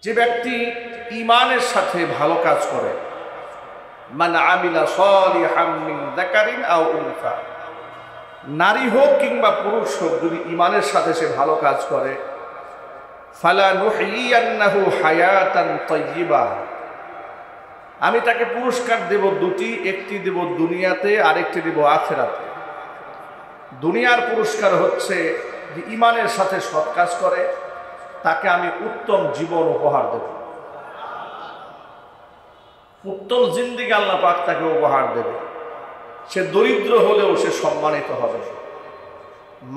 যে ব্যক্তি ঈমানের সাথে ভালো কাজ করে, মান আমিলা সালিহাম মিন যাকারিন আও উনসা, নারী হোক কিংবা পুরুষ হোক, যদি ঈমানের সাথে সে ভালো কাজ করে, ফালা নুহইয়ান্নাহু হায়াতান তাইয়্যিবা, আমি তাকে পুরস্কার দেব দুটি, একটি দেব দুনিয়াতে, আরেকটি দেব আখিরাতে। দুনিয়ার পুরস্কার হচ্ছে যে ঈমানের সাথে সৎ কাজ করে, তাকে আমি উত্তম জীবন উপহার দেব, উত্তম জিন্দেগি আল্লাহ পাক তাকে উপহার দেবে। সে দরিদ্র হলেও সে সম্মানিত হবে,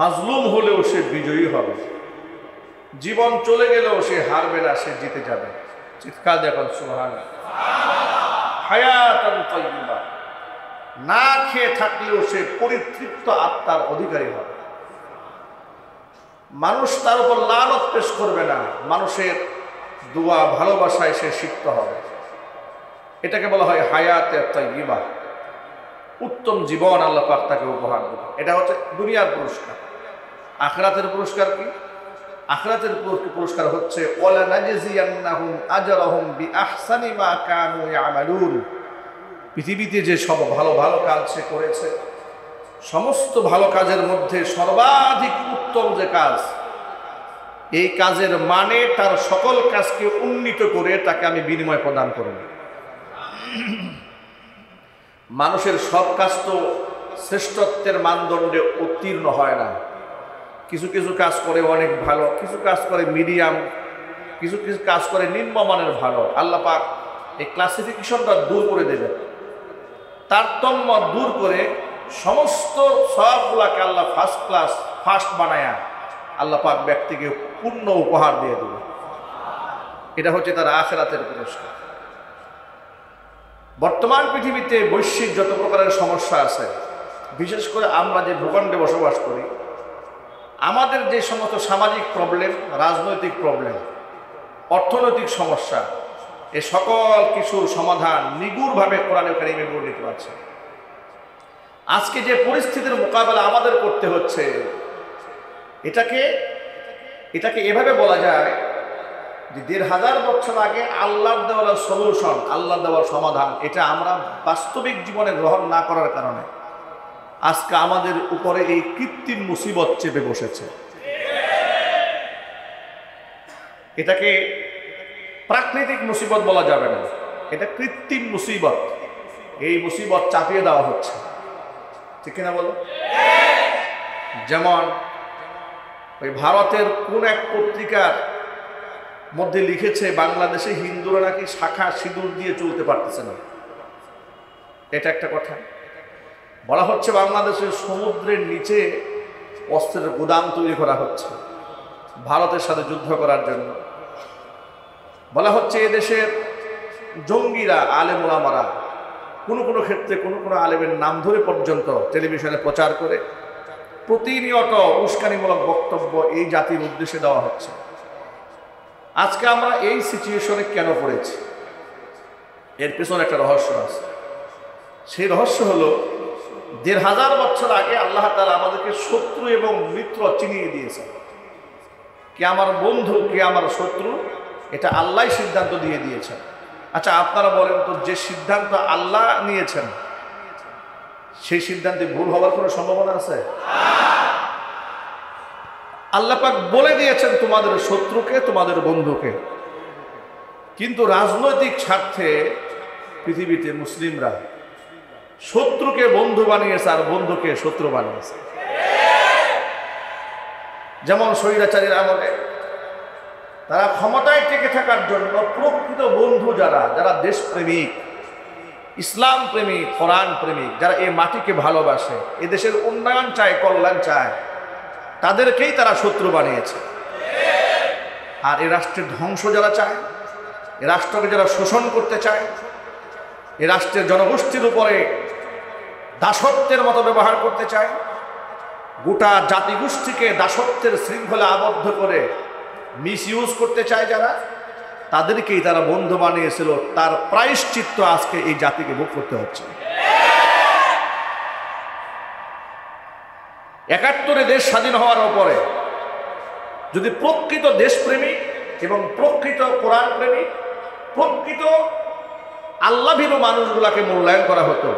মাজলুম হলেও সে বিজয়ী হবে, জীবন চলে গেলেও সে হারবে না, সে জিতে যাবে। চিৎকার দেখুন সুবহানাল্লাহ। হায়াতান তাইয়্যিবা, না খেয়ে থাকলেও সে পরিতৃপ্ত আত্মার অধিকারী হবে। মানুষ তার উপর লানত পেশ করবে না, মানুষের দোয়া ভালোবাসায় সে সিক্ত হবে। এটাকে বলা হয় হায়াতে তাইয়্যিবা, উত্তম জীবন আল্লাহ পাক তাকে উপহার দেবে। এটা হচ্ছে দুনিয়ার পুরস্কার। আখিরাতের পুরস্কার কি? আখিরাতের পুরস্কার হচ্ছে ওয়ালা নাজজিয়ান্নাহুম আজরাহুম বিআহসানি মা কানু ইয়ামালুন। পৃথিবীতে যে সব ভালো ভালো কাজ সে করেছে, সমস্ত ভালো কাজের মধ্যে সর্বাধিক উত্তম যে কাজ, এই কাজের মানে তার সকল কাজকে উন্নীত করে তাকে আমি বিনিময় প্রদান করব। মানুষের সব কাজ তো শ্রেষ্ঠত্বের মানদণ্ডে উত্তীর্ণ হয় না। কিছু কিছু কাজ করে অনেক ভালো, কিছু কাজ করে মিডিয়াম, কিছু কিছু কাজ করে নিম্নমানের ভালো। আল্লাহ পাক এই ক্লাসিফিকেশনটা দূর করে দেবেন, তারতম্য দূর করে সমস্ত সবগুলাকে আল্লাহ ফার্স্ট ক্লাস, ফার্স্ট বানায়া আল্লাহ পাক ব্যক্তিকে পূর্ণ উপহার দিয়ে দেবে। এটা হচ্ছে তার আখিরাতের পুরস্কার। বর্তমান পৃথিবীতে বৈশ্বিক যত প্রকারের সমস্যা আছে, বিশেষ করে আমরা যে ভূখণ্ডে বসবাস করি, আমাদের যে সমস্ত সামাজিক প্রবলেম, রাজনৈতিক প্রবলেম, অর্থনৈতিক সমস্যা, এ সকল কিছুর সমাধান নিগুড়ভাবে কোরআনে কারিমে বর্ণিত আছে। আজকে যে পরিস্থিতির মোকাবেলা আমাদের করতে হচ্ছে, এটাকে এভাবে বলা যায় যে ১৫০০ বছর আগে আল্লাহর দেওয়া সলিউশন, আল্লাহর দেওয়া সমাধান, এটা আমরা বাস্তবিক জীবনে গ্রহণ না করার কারণে আজকে আমাদের উপরে এই কৃত্রিম মুসিবত চেপে বসেছে। এটাকে প্রাকৃতিক মুসিবত বলা যাবে না, এটা কৃত্রিম মুসিবত। এই মুসিবত চাপিয়ে দেওয়া হচ্ছে, ঠিক কিনা বলো? যেমন ওই ভারতের কোন এক পত্রিকার মধ্যে লিখেছে বাংলাদেশে হিন্দুরা নাকি শাখা সিঁদুর দিয়ে চলতে পারতেছে না। এটা একটা কথা। বলা হচ্ছে বাংলাদেশের সমুদ্রের নিচে অস্ত্রের গুদাম তৈরি করা হচ্ছে ভারতের সাথে যুদ্ধ করার জন্য। বলা হচ্ছে এদেশের জঙ্গিরা, আলেম ওলামারা কোনো কোনো ক্ষেত্রে কোনো কোনো আলেমের নাম ধরে পর্যন্ত টেলিভিশনে প্রচার করে প্রতিনিয়ত উস্কানিমূলক বক্তব্য এই জাতির উদ্দেশ্যে দেওয়া হচ্ছে। আজকে আমরা এই সিচুয়েশনে কেন পড়েছি, এর পেছনে একটা রহস্য আছে। সেই রহস্য হলো ১৫০০ বছর আগে আল্লাহ তাআলা আমাদেরকে শত্রু এবং মিত্র চিনিয়ে দিয়েছেন। কে আমার বন্ধু, কে আমার শত্রু, এটা আল্লাহ সিদ্ধান্ত দিয়ে দিয়েছেন। আচ্ছা আপনারা বলেন তো, যে সিদ্ধান্ত আল্লাহ নিয়েছেন সেই সিদ্ধান্তে ভুল হওয়ার কোনো সম্ভাবনা আছে? আল্লাহ পাক বলে দিয়েছেন তোমাদের শত্রুকে, তোমাদের বন্ধুকে। কিন্তু রাজনৈতিক স্বার্থে পৃথিবীতে মুসলিমরা শত্রুকে বন্ধু বানিয়েছে আর বন্ধুকে শত্রু বানিয়েছে। যেমন স্বৈরাচারীর আমলে তারা ক্ষমতায় টিকে থাকার জন্য প্রকৃত বন্ধু যারা যারা দেশপ্রেমিক, ইসলাম প্রেমিক, কোরআন প্রেমিক, যারা এই মাটিকে ভালোবাসে, এ দেশের উন্নয়ন চায়, কল্যাণ চায়, তাদেরকেই তারা শত্রু বানিয়েছে। আর এই রাষ্ট্রের ধ্বংস যারা চায়, এ রাষ্ট্রকে যারা শোষণ করতে চায়, এ রাষ্ট্রের জনগোষ্ঠীর উপরে দাসত্বের মতো ব্যবহার করতে চায়, গোটা জাতিগোষ্ঠীকে দাসত্বের শৃঙ্খলা আবদ্ধ করে মিসইউজ করতে চায় যারা, তাদেরকেই তারা বন্ধু বানিয়েছিল। তার প্রায়শ্চিত্ত আজকে এই জাতিকে ভোগ করতে হচ্ছে। ৭১ দেশ স্বাধীন হওয়ার পরে যদি প্রকৃত দেশপ্রেমিক এবং প্রকৃত কোরআন প্রেমিক, প্রকৃত আল্লাহভীরু মানুষগুলাকে মূল্যায়ন করা হতো,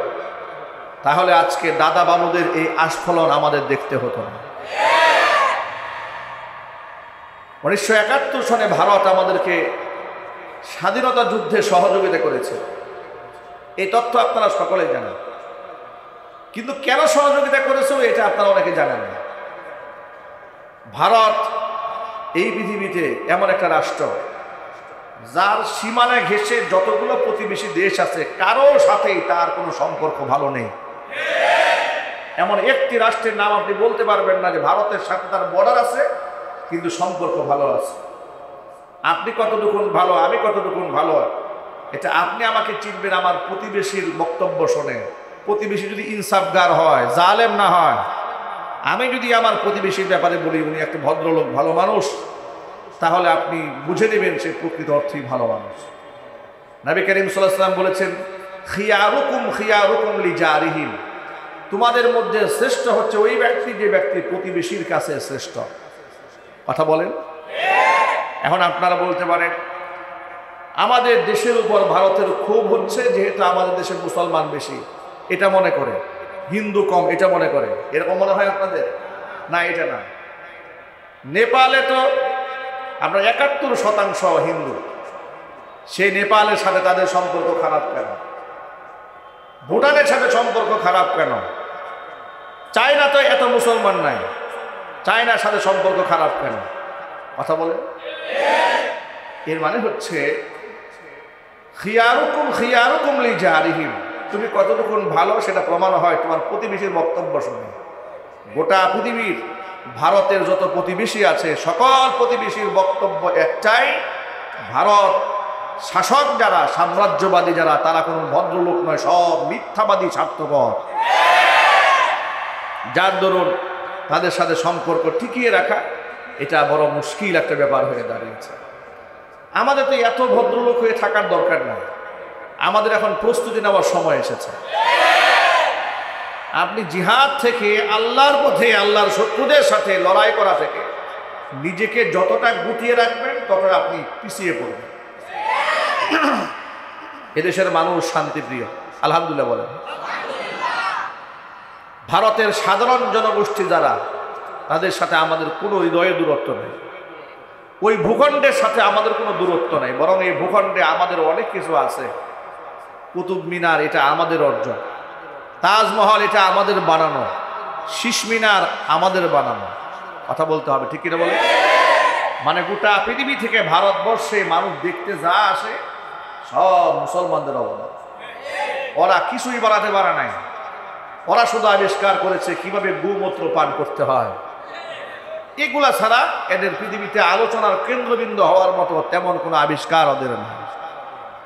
তাহলে আজকে দাদা বাবুদের এই আস্ফলন আমাদের দেখতে হতো না। 1971 সনে ভারত আমাদেরকে স্বাধীনতা যুদ্ধে সহযোগিতা করেছে, এই তথ্য আপনারা সকলেই জানেন। কিন্তু কেন সহযোগিতা করেছে এটা আপনারা অনেকে জানেন না। ভারত এই পৃথিবীতে এমন একটা রাষ্ট্র যার সীমানা ঘেঁষে যতগুলো প্রতিবেশী দেশ আছে কারোর সাথেই তার কোনো সম্পর্ক ভালো নেই। এমন একটি রাষ্ট্রের নাম আপনি বলতে পারবেন না যে ভারতের সাথে তার বর্ডার আছে কিন্তু সম্পর্ক ভালো আছে। আপনি কতটুকুন ভালো, আমি কতটুকুন ভালো, এটা আপনি আমাকে চিনবেন আমার প্রতিবেশীর বক্তব্য শোনে। প্রতিবেশী যদি ইনসাফগার হয়, জালেম না হয়, আমি যদি আমার প্রতিবেশীর ব্যাপারে বলি উনি একটা ভদ্রলোক, ভালো মানুষ, তাহলে আপনি বুঝে নেবেন সে প্রকৃত অর্থেই ভালো মানুষ। নবী করিম সাল্লাল্লাহু আলাইহি ওয়াসাল্লাম বলেছেন, খিয়ারুকুম খিয়ারুকুম লিজারিহিম, তোমাদের মধ্যে শ্রেষ্ঠ হচ্ছে ওই ব্যক্তি যে ব্যক্তি প্রতিবেশীর কাছে শ্রেষ্ঠ। কথা বলেন। এখন আপনারা বলতে পারেন আমাদের দেশের উপর ভারতের ক্ষোভ হচ্ছে যেহেতু আমাদের দেশে মুসলমান বেশি, এটা মনে করে, হিন্দু কম এটা মনে করে, এরকম মনে হয় আপনাদের? না, এটা না। নেপালে তো আমরা 71% হিন্দু, সেই নেপালের সাথে তাদের সম্পর্ক খারাপ কেন? ভুটানের সাথে সম্পর্ক খারাপ কেন? চায়না তো এত মুসলমান নাই, চায়নার সাথে সম্পর্ক খারাপ কেন? কথা বলেন। এর মানে হচ্ছে খিয়ারুকুম খিয়ারুকুম লিজারিহিম, তুমি কতটুকুন ভালো সেটা প্রমাণ হয় তোমার প্রতিবেশীর বক্তব্য শুনে। গোটা পৃথিবীর ভারতের যত প্রতিবেশী আছে সকল প্রতিবেশীর বক্তব্য একটাই, ভারত শাসক যারা, সাম্রাজ্যবাদী যারা, তারা কোনো ভদ্রলোক নয়, সব মিথ্যাবাদী, স্বার্থপর, যার দরুন তাদের সাথে সম্পর্ক টিকিয়ে রাখা এটা বড় মুশকিল একটা ব্যাপার হয়ে দাঁড়িয়েছে। আমাদের তো এত ভদ্রলোক হয়ে থাকার দরকার নাই, আমাদের এখন প্রস্তুতি নেওয়ার সময় এসেছে। আপনি জিহাদ থেকে আল্লাহর পথে আল্লাহর শত্রুদের সাথে লড়াই করা থেকে নিজেকে যতটা গুটিয়ে রাখবেন ততটা আপনি পিছিয়ে পড়বেন। এদেশের মানুষ শান্তিপ্রিয়, আলহামদুলিল্লাহ বলেন। ভারতের সাধারণ জনগোষ্ঠী যারা, তাদের সাথে আমাদের কোনো হৃদয়ে দূরত্ব নেই, ওই ভূখণ্ডের সাথে আমাদের কোনো দূরত্ব নেই, বরং এই ভূখণ্ডে আমাদের অনেক কিছু আছে। কুতুব মিনার এটা আমাদের অর্জন, তাজমহল এটা আমাদের বানানো, শীষ মিনার আমাদের বানানো। কথা বলতে হবে, ঠিক কিনা বলে? মানে গোটা পৃথিবী থেকে ভারতবর্ষে মানুষ দেখতে যা আসে সব মুসলমানদের অবদান। ওরা কিছুই বানাতে পারে নাই, ওরা শুধু আবিষ্কার করেছে কিভাবে গোমূত্র পান করতে হয়। এগুলা ছাড়া এদের পৃথিবীতে আলোচনার কেন্দ্রবিন্দু হওয়ার মতো তেমন কোনো আবিষ্কার ওদের নেই,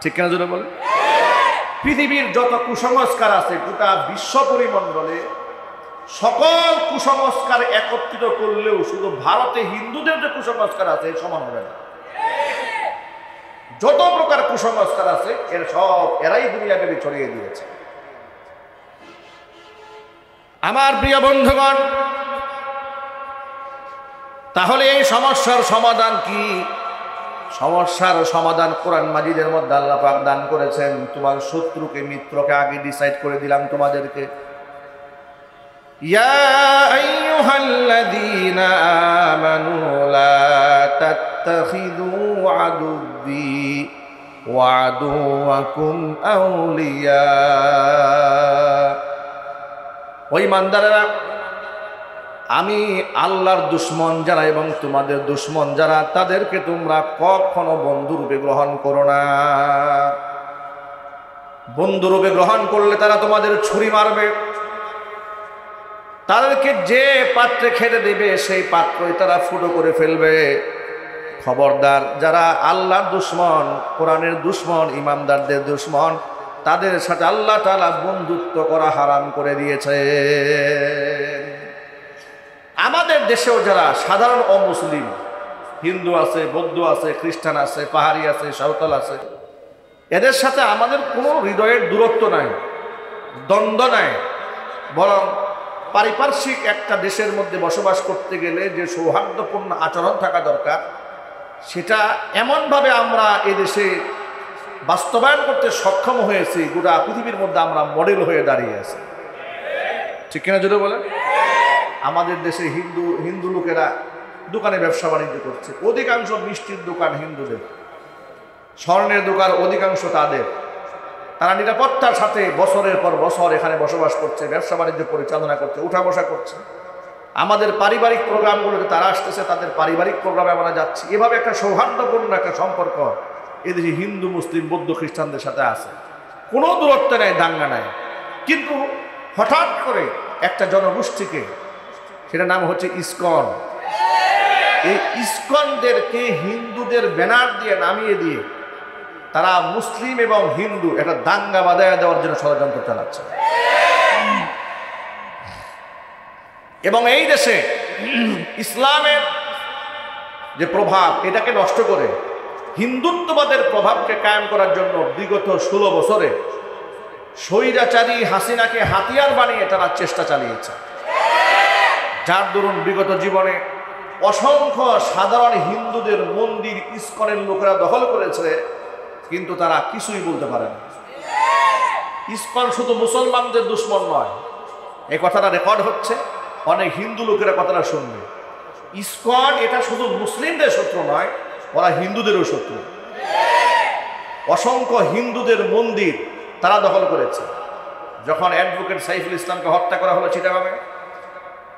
ঠিক কিনা জোরে বলে? পৃথিবীর যত কুসংস্কার আছে গোটা বিশ্ব পরিমণ্ডলে সকল কুসংস্কার একত্রিত করলেও শুধু ভারতে হিন্দুদের যে কুসংস্কার আছে সমান হবে না। যত প্রকার কুসংস্কার আছে এর সব এরাই দুনিয়াব্যাপী ছড়িয়ে দিয়েছে। আমার প্রিয় বন্ধুগণ, তাহলে এই সমস্যার সমাধান কি? সমস্যার সমাধান কোরআন মাজিদের মধ্যে আল্লাহ পাক দান করেছেন। তোমার শত্রুকে মিত্রকে আগে ডিসাইড করে দিলাম তোমাদেরকে। ইয়া আইয়ুহাল্লাযীনা আমানু লা তাত্তাখিযু আদুব্বি ওয়া আদুওয়াকুম আউলিয়া। ওই ইমানদারেরা, আমি আল্লাহর দুশমন যারা এবং তোমাদের দুশমন যারা, তাদেরকে তোমরা কখনো বন্ধুরূপে গ্রহণ করো না। বন্ধুরূপে গ্রহণ করলে তারা তোমাদের ছুরি মারবে, তাদেরকে যে পাত্রে খেতে দেবে সেই পাত্রই তারা ফুটো করে ফেলবে। খবরদার, যারা আল্লাহর দুশমন, কোরআনের দুশমন, ইমানদারদের দুশমন, তাদের সাথে আল্লাহ তাআলা বন্ধুত্ব করা হারাম করে দিয়েছে। আমাদের দেশেও যারা সাধারণ অমুসলিম, হিন্দু আছে, বৌদ্ধ আছে, খ্রিস্টান আছে, পাহাড়ি আছে, সাঁওতাল আছে, এদের সাথে আমাদের কোনো হৃদয়ের দূরত্ব নাই, দ্বন্দ্ব নাই। বরং পারিপার্শ্বিক একটা দেশের মধ্যে বসবাস করতে গেলে যে সৌহার্দ্যপূর্ণ আচরণ থাকা দরকার, সেটা এমনভাবে আমরা এদেশে বাস্তবায়ন করতে সক্ষম হয়েছি, গোটা পৃথিবীর মধ্যে আমরা মডেল হয়ে দাঁড়িয়ে আছি। ঠিক কিনা জোরে বলেন? আমাদের দেশে হিন্দু লোকেরা দোকানে ব্যবসা বাণিজ্য করছে, অধিকাংশ মিষ্টির দোকান হিন্দুদের, স্বর্ণের দোকান অধিকাংশ তাদের। তারা নিরাপত্তার সাথে বছরের পর বছর এখানে বসবাস করছে, ব্যবসা বাণিজ্য পরিচালনা করছে, উঠা বসা করছে। আমাদের পারিবারিক প্রোগ্রামগুলোতে তারা আসতেছে, তাদের পারিবারিক প্রোগ্রামে আমরা যাচ্ছি। এভাবে একটা সৌহার্দ্যপূর্ণ একটা সম্পর্ক এদেশে হিন্দু, মুসলিম, বৌদ্ধ, খ্রিস্টানদের সাথে আছে। কোনো দূরত্ব নেই, দাঙ্গা নাই। কিন্তু হঠাৎ করে একটা জনগোষ্ঠীকে, সেটা নাম হচ্ছে ইসকন, এই ইসকনদেরকে হিন্দুদের ব্যানার দিয়ে নামিয়ে দিয়ে তারা মুসলিম এবং হিন্দু একটা দাঙ্গা বাঁধাইয়া দেওয়ার জন্য ষড়যন্ত্র চালাচ্ছে। এবং এই দেশে ইসলামের যে প্রভাব, এটাকে নষ্ট করে হিন্দুত্ববাদের প্রভাবকে কায়েম করার জন্য বিগত 16 বছরে স্বৈরাচারী হাসিনাকে হাতিয়ার বানিয়ে তারা চেষ্টা চালিয়েছে, যার দরুন বিগত জীবনে অসংখ্য সাধারণ হিন্দুদের মন্দির ইসকনের লোকেরা দখল করেছে, কিন্তু তারা কিছুই বলতে পারে না। ইসকন শুধু মুসলমানদের দুশ্মন নয়, এই কথাটা রেকর্ড হচ্ছে, অনেক হিন্দু লোকেরা কথাটা শুনবে। ইসকন এটা শুধু মুসলিমদের শত্রু নয়, ওরা হিন্দুদেরও শত্রু। অসংখ্য হিন্দুদের মন্দির তারা দখল করেছে। যখন অ্যাডভোকেট সাইফুল ইসলামকে হত্যা করা হলো চিটাগাংয়ে,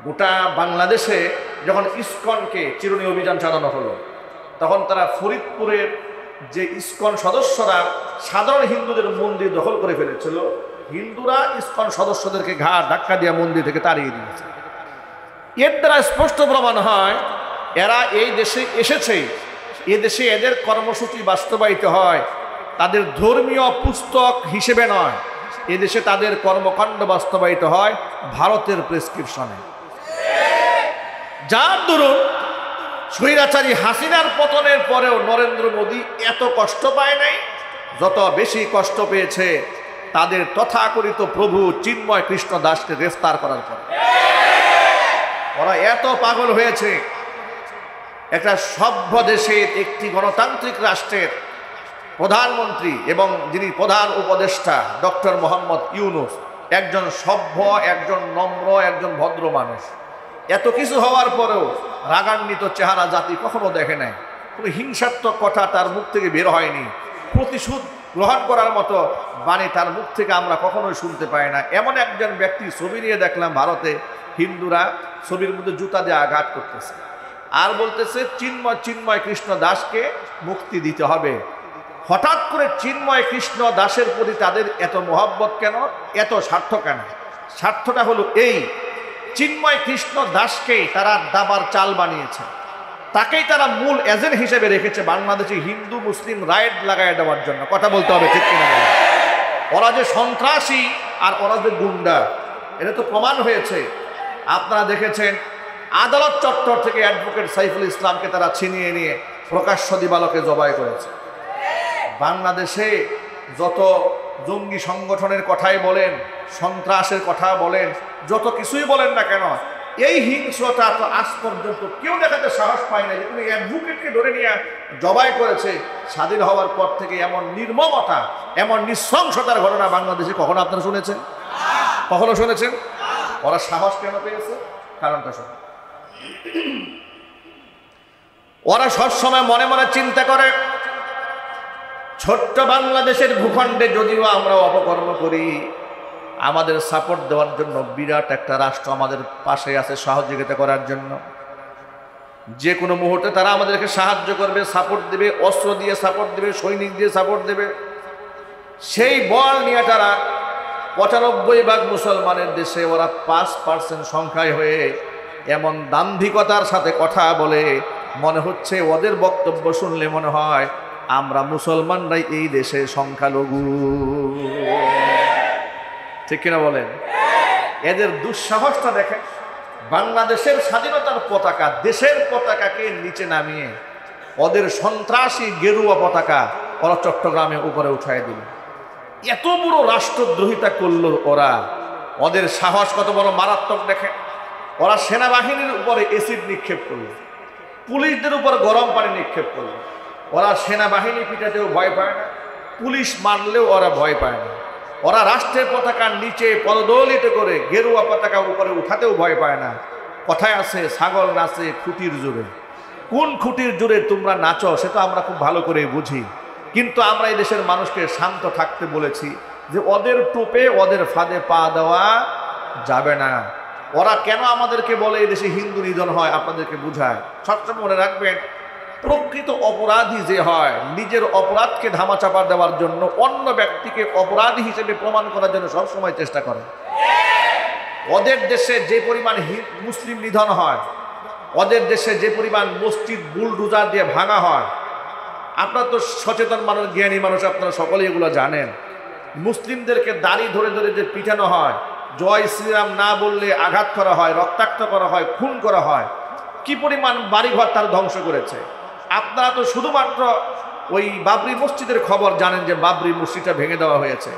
গোটা বাংলাদেশে যখন ইসকনকে চিরুনি অভিযান চালানো হলো, তখন তারা ফরিদপুরের যে ইসকন সদস্যরা সাধারণ হিন্দুদের মন্দির দখল করে ফেলেছিল, হিন্দুরা ইসকন সদস্যদেরকে ঘাড় ধাক্কা দিয়ে মন্দির থেকে তাড়িয়ে দিয়েছে। এর দ্বারা স্পষ্ট প্রমাণ হয় এরা এই দেশে এসেছে, এদেশে এদের কর্মসূচি বাস্তবায়িত হয় তাদের ধর্মীয় পুস্তক হিসেবে নয়, এদেশে তাদের কর্মকাণ্ড বাস্তবায়িত হয় ভারতের প্রেসক্রিপশনে। যার দরুন স্বৈরাচারী হাসিনার পতনের পরেও নরেন্দ্র মোদী এত কষ্ট পায় নাই, যত বেশি কষ্ট পেয়েছে তাদের তথাকথিত প্রভু চিন্ময় কৃষ্ণ দাসকে গ্রেফতার করার পর। ওরা এত পাগল হয়েছে, একটা সভ্য দেশের একটি গণতান্ত্রিক রাষ্ট্রের প্রধানমন্ত্রী এবং যিনি প্রধান উপদেষ্টা ডক্টর মোহাম্মদ ইউনূস, একজন সভ্য, একজন নম্র, একজন ভদ্র মানুষ, এত কিছু হওয়ার পরেও রাগান্বিত চেহারা জাতি কখনো দেখে নাই। কোনো হিংসাত্মক কথা তার মুখ থেকে বের হয়নি, প্রতিশোধ গ্রহণ করার মতো বাণী তার মুখ থেকে আমরা কখনোই শুনতে পাই না। এমন একজন ব্যক্তি ছবি নিয়ে দেখলাম ভারতে, হিন্দুরা ছবির মধ্যে জুতা দিয়ে আঘাত করতেছে আর বলতেছে চিন্ময় কৃষ্ণ দাসকে মুক্তি দিতে হবে। হঠাৎ করে চিন্ময় কৃষ্ণ দাসের প্রতি তাদের এত মহব্বত কেন, এত স্বার্থ কেন? স্বার্থটা হলো এই, চিন্ময় কৃষ্ণ দাসকেই তারা দাবার চাল বানিয়েছে, তাকেই তারা মূল এজেন্ট হিসেবে রেখেছে বাংলাদেশে হিন্দু মুসলিম রাইট লাগাই দেওয়ার জন্য। কথা বলতে হবে, ঠিক কিনা? ওরা যে সন্ত্রাসী আর ওরা যে গুন্ডা, এটা তো প্রমাণ হয়েছে। আপনারা দেখেছেন আদালত চত্বর থেকে অ্যাডভোকেট সাইফুল ইসলামকে তারা ছিনিয়ে নিয়ে প্রকাশ্য দিবালোকে জবাই করেছে। বাংলাদেশে যত জঙ্গি সংগঠনের কথাই বলেন, সন্ত্রাসের কথা বলেন, যত কিছুই বলেন না কেন, এই হিংস্রতা তো আজ পর্যন্ত কেউ দেখাতে সাহস পায় না যে তুমি অ্যাডভোকেটকে ধরে নিয়ে জবাই করেছে। স্বাধীন হওয়ার পর থেকে এমন নির্মমতা, এমন নৃশংসতার ঘটনা বাংলাদেশে কখনো আপনারা শুনেছেন? কখনো শুনেছেন? ওরা সাহস কেন পেয়েছে? কারণটা শোনো। ওরা সবসময় মনে মনে চিন্তা করে, ছোট্ট বাংলাদেশের ভূখণ্ডে যদিও আমরা অপকর্ম করি, আমাদের সাপোর্ট দেওয়ার জন্য বিরাট একটা রাষ্ট্র আমাদের পাশে আছে সহযোগিতা করার জন্য। যে কোনো মুহূর্তে তারা আমাদেরকে সাহায্য করবে, সাপোর্ট দেবে, অস্ত্র দিয়ে সাপোর্ট দেবে, সৈনিক দিয়ে সাপোর্ট দেবে। সেই বল নিয়ে তারা ৯৫% মুসলমানের দেশে ওরা ৫% সংখ্যায় হয়ে এমন দাম্ভিকতার সাথে কথা বলে, মনে হচ্ছে ওদের বক্তব্য শুনলে মনে হয় আমরা মুসলমানরাই এই দেশে সংখ্যালঘু। ঠিক কিনা বলেন? এদের দুঃসাহসটা দেখেন। বাংলাদেশের স্বাধীনতার পতাকা, দেশের পতাকাকে নিচে নামিয়ে ওদের সন্ত্রাসী গেরুয়া পতাকা ওরা চট্টগ্রামে উপরে উঠায় দিল। এত বড় রাষ্ট্রদ্রোহিতা করলো ওরা। ওদের সাহস কত বড় মারাত্মক দেখেন। ওরা সেনাবাহিনীর উপরে এসিড নিক্ষেপ করলো। পুলিশদের উপর গরম পানি নিক্ষেপ করলো। ওরা সেনাবাহিনী পিটাতেও ভয় পায় না, পুলিশ মারলেও ওরা ভয় পায় না। ওরা রাষ্ট্রের পতাকার নিচে পদদলিত করে গেরুয়া পতাকা উপরে উঠাতেও ভয় পায় না। কথায় আছে ছাগল নাচে খুঁটির জোরে। কোন খুঁটির জোরে তোমরা নাচো সে তো আমরা খুব ভালো করে বুঝি, কিন্তু আমরা এই দেশের মানুষকে শান্ত থাকতে বলেছি যে ওদের টোপে ওদের ফাঁদে পা দেওয়া যাবে না। ওরা কেন আমাদেরকে বলে এই দেশে হিন্দু নিধন হয় আপনাদেরকে বুঝায়। সবসময় মনে রাখবেন, প্রকৃত অপরাধী যে হয় নিজের অপরাধকে ধামাচাপা দেওয়ার জন্য অন্য ব্যক্তিকে অপরাধী হিসেবে প্রমাণ করার জন্য সবসময় চেষ্টা করে। ওদের দেশে যে পরিমাণ মুসলিম নিধন হয়, ওদের দেশে যে পরিমাণ মসজিদ বুলডোজার দিয়ে ভাঙা হয়, আপনারা তো সচেতন মানুষ, জ্ঞানী মানুষ, আপনারা সকলেই এগুলো জানেন। মুসলিমদেরকে দাড়ি ধরে ধরে যে পিটানো হয়, জয় শ্রীরাম না বললে আঘাত করা হয়, রক্তাক্ত করা হয়, খুন করা হয়, কি পরিমাণ বাড়িঘর তার ধ্বংস করেছে। আপনারা তো শুধুমাত্র ওই বাবরি মসজিদের খবর জানেন যে বাবরি মসজিদটা ভেঙে দেওয়া হয়েছে।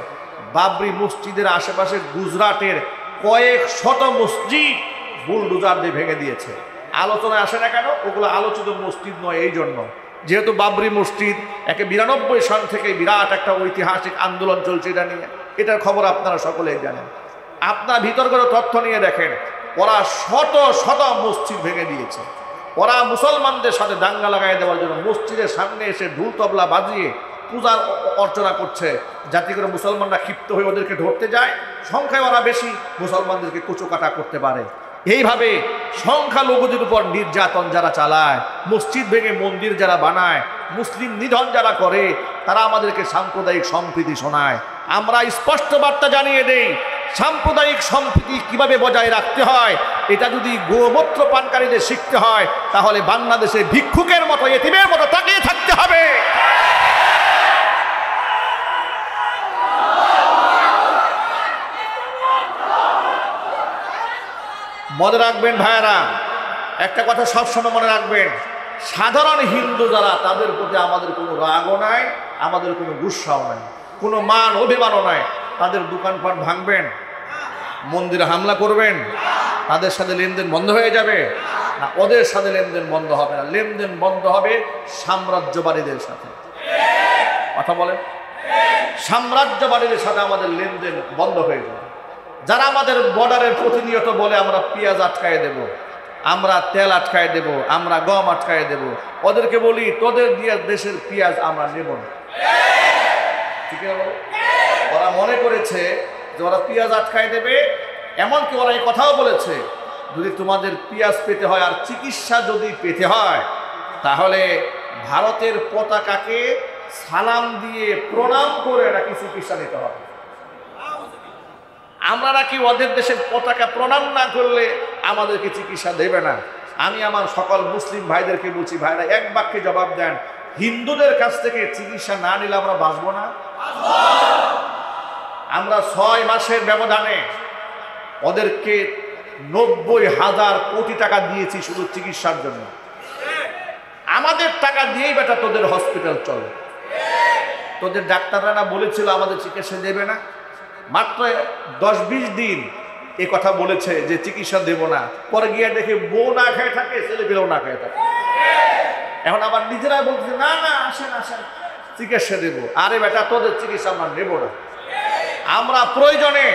বাবরি মসজিদের আশেপাশে গুজরাটের কয়েক শত মসজিদ বুলডোজার দিয়ে ভেঙে দিয়েছে। আলোচনায় আসে না কেন? ওগুলো আলোচিত মসজিদ নয় এই জন্য, যেহেতু বাবরি মসজিদ 1992 সাল থেকে বিরাট একটা ঐতিহাসিক আন্দোলন চলছে এটা নিয়ে, এটার খবর আপনারা সকলেই জানেন। আপনার ভিতরগত তথ্য নিয়ে দেখেন, ওরা শত শত মসজিদ ভেঙে দিয়েছে। ওরা মুসলমানদের সাথে দাঙ্গা লাগাই দেওয়ার জন্য মসজিদের সামনে এসে ঢুল তবলা বাজিয়ে পূজার অর্চনা করছে, যাতে করে মুসলমানরা ক্ষিপ্ত হয়ে ওদেরকে ধরতে যায়। সংখ্যায় ওরা বেশি, মুসলমানদেরকে কুচোকাটা করতে পারে। এইভাবে সংখ্যালঘুদের উপর নির্যাতন যারা চালায়, মসজিদ ভেঙে মন্দির যারা বানায়, মুসলিম নিধন যারা করে, তারা আমাদেরকে সাম্প্রদায়িক সম্প্রীতি শোনায়। আমরা স্পষ্ট বার্তা জানিয়ে দেই, সাম্প্রদায়িক সম্প্রীতি কিভাবে বজায় রাখতে হয় এটা যদি গোমূত্র পানকারীদের শিখতে হয়, তাহলে বাংলাদেশে ভিক্ষুকের মতো, এতিমের মতো তাকিয়ে থাকতে হবে। মনে রাখবেন ভাইয়েরা, একটা কথা সবসময় মনে রাখবেন, সাধারণ হিন্দু যারা, তাদের প্রতি আমাদের কোনো রাগও নাই, আমাদের কোনো গুসাও নাই, কোনো মান অভিমানও নাই। তাদের দোকানপাট ভাঙবেন, মন্দিরে হামলা করবেন, তাদের সাথে লেনদেন বন্ধ হয়ে যাবে না? ওদের সাথে লেনদেন বন্ধ হবে না, লেনদেন বন্ধ হবে সাম্রাজ্যবাদীদের সাথে। কথা বলেন, সাম্রাজ্যবাদীদের সাথে আমাদের লেনদেন বন্ধ হয়ে যাবে। যারা আমাদের বর্ডারের প্রতিনিয়ত বলে আমরা পেঁয়াজ আটকায় দেব, আমরা তেল আটকায় দেব, আমরা গম আটকায় দেব, ওদেরকে বলি তোদের দিয়ে দেশের পেঁয়াজ আমরা নেব না। ঠিক আছে? ওরা মনে করেছে যে ওরা পেঁয়াজ আটকায় দেবে, এমনকি ওরা এই কথাও বলেছে যদি তোমাদের পেঁয়াজ পেতে হয় আর চিকিৎসা যদি পেতে হয়, তাহলে ভারতের পতাকাকে সালাম দিয়ে প্রণাম করে নাকি চিকিৎসা নিতে হবে। আমরা নাকি ওদের দেশের পতাকা প্রণাম না করলে আমাদেরকে চিকিৎসা দেবে না। আমি আমার সকল মুসলিম ভাইদেরকে বলছি, ভাইরা এক বাক্যে জবাব দেন, হিন্দুদের কাছ থেকে চিকিৎসা না নিলে আমরা বাঁচবো না? আমরা 6 মাসের ব্যবধানে ওদেরকে 90,000 কোটি টাকা দিয়েছি শুধু চিকিৎসার জন্য। আমাদের টাকা দিয়েই বেটা তোদের হসপিটাল চলে। তোদের ডাক্তাররা না বলেছিল আমাদের চিকিৎসা দেবে না? মাত্র 10-20 দিন এ কথা বলেছে যে চিকিৎসা দেব না, পরে গিয়ে দেখে বউ না খেয়ে থাকে, ছেলে পেলেও না খেয়ে থাকে। এখন আবার নিজেরা বলছে না না আসেন আসেন চিকিৎসা দেব। আরে বেটা তোদের চিকিৎসা আমরা নেব না। আমরা প্রয়োজনে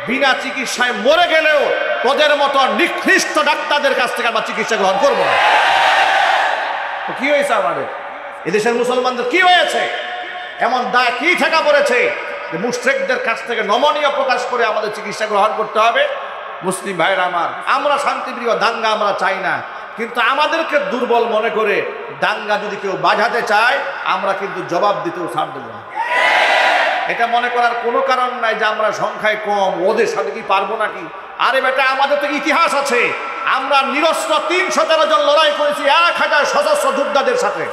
বিনা চিকিৎসায় মরে গেলেও তোদের মতো নিকৃষ্ট ডাক্তারদের কাছ থেকে আমরা চিকিৎসা গ্রহণ করবো না। তো কি হয়েছে আমাদের এদেশের মুসলমানদের? কি হয়েছে? এমন দা কি ঠেকা পড়েছে যে মুশরিকদের কাছ থেকে নমনীয় প্রকাশ করে আমাদের চিকিৎসা গ্রহণ করতে হবে? মুসলিম ভাইরা আমার, আমরা শান্তিপ্রিয়, দাঙ্গা আমরা চাই না, কিন্তু আমাদেরকে দুর্বল মনে করে দাঙ্গা যদি কেউ বাজাতে চায় আমরা কিন্তু জবাব দিতেও ছাড় দেব না। এটা মনে করার কোনো কারণ নাই যে আমরা সংখ্যায় কম, ওদের সাথে কি পারবো নাকি? আরে বেটা, আমাদের তো ইতিহাস আছে। আমরা নিরস্ত্র 313 জন লড়াই করেছি 1000 সশস্ত্র যোদ্ধাদের সাথে।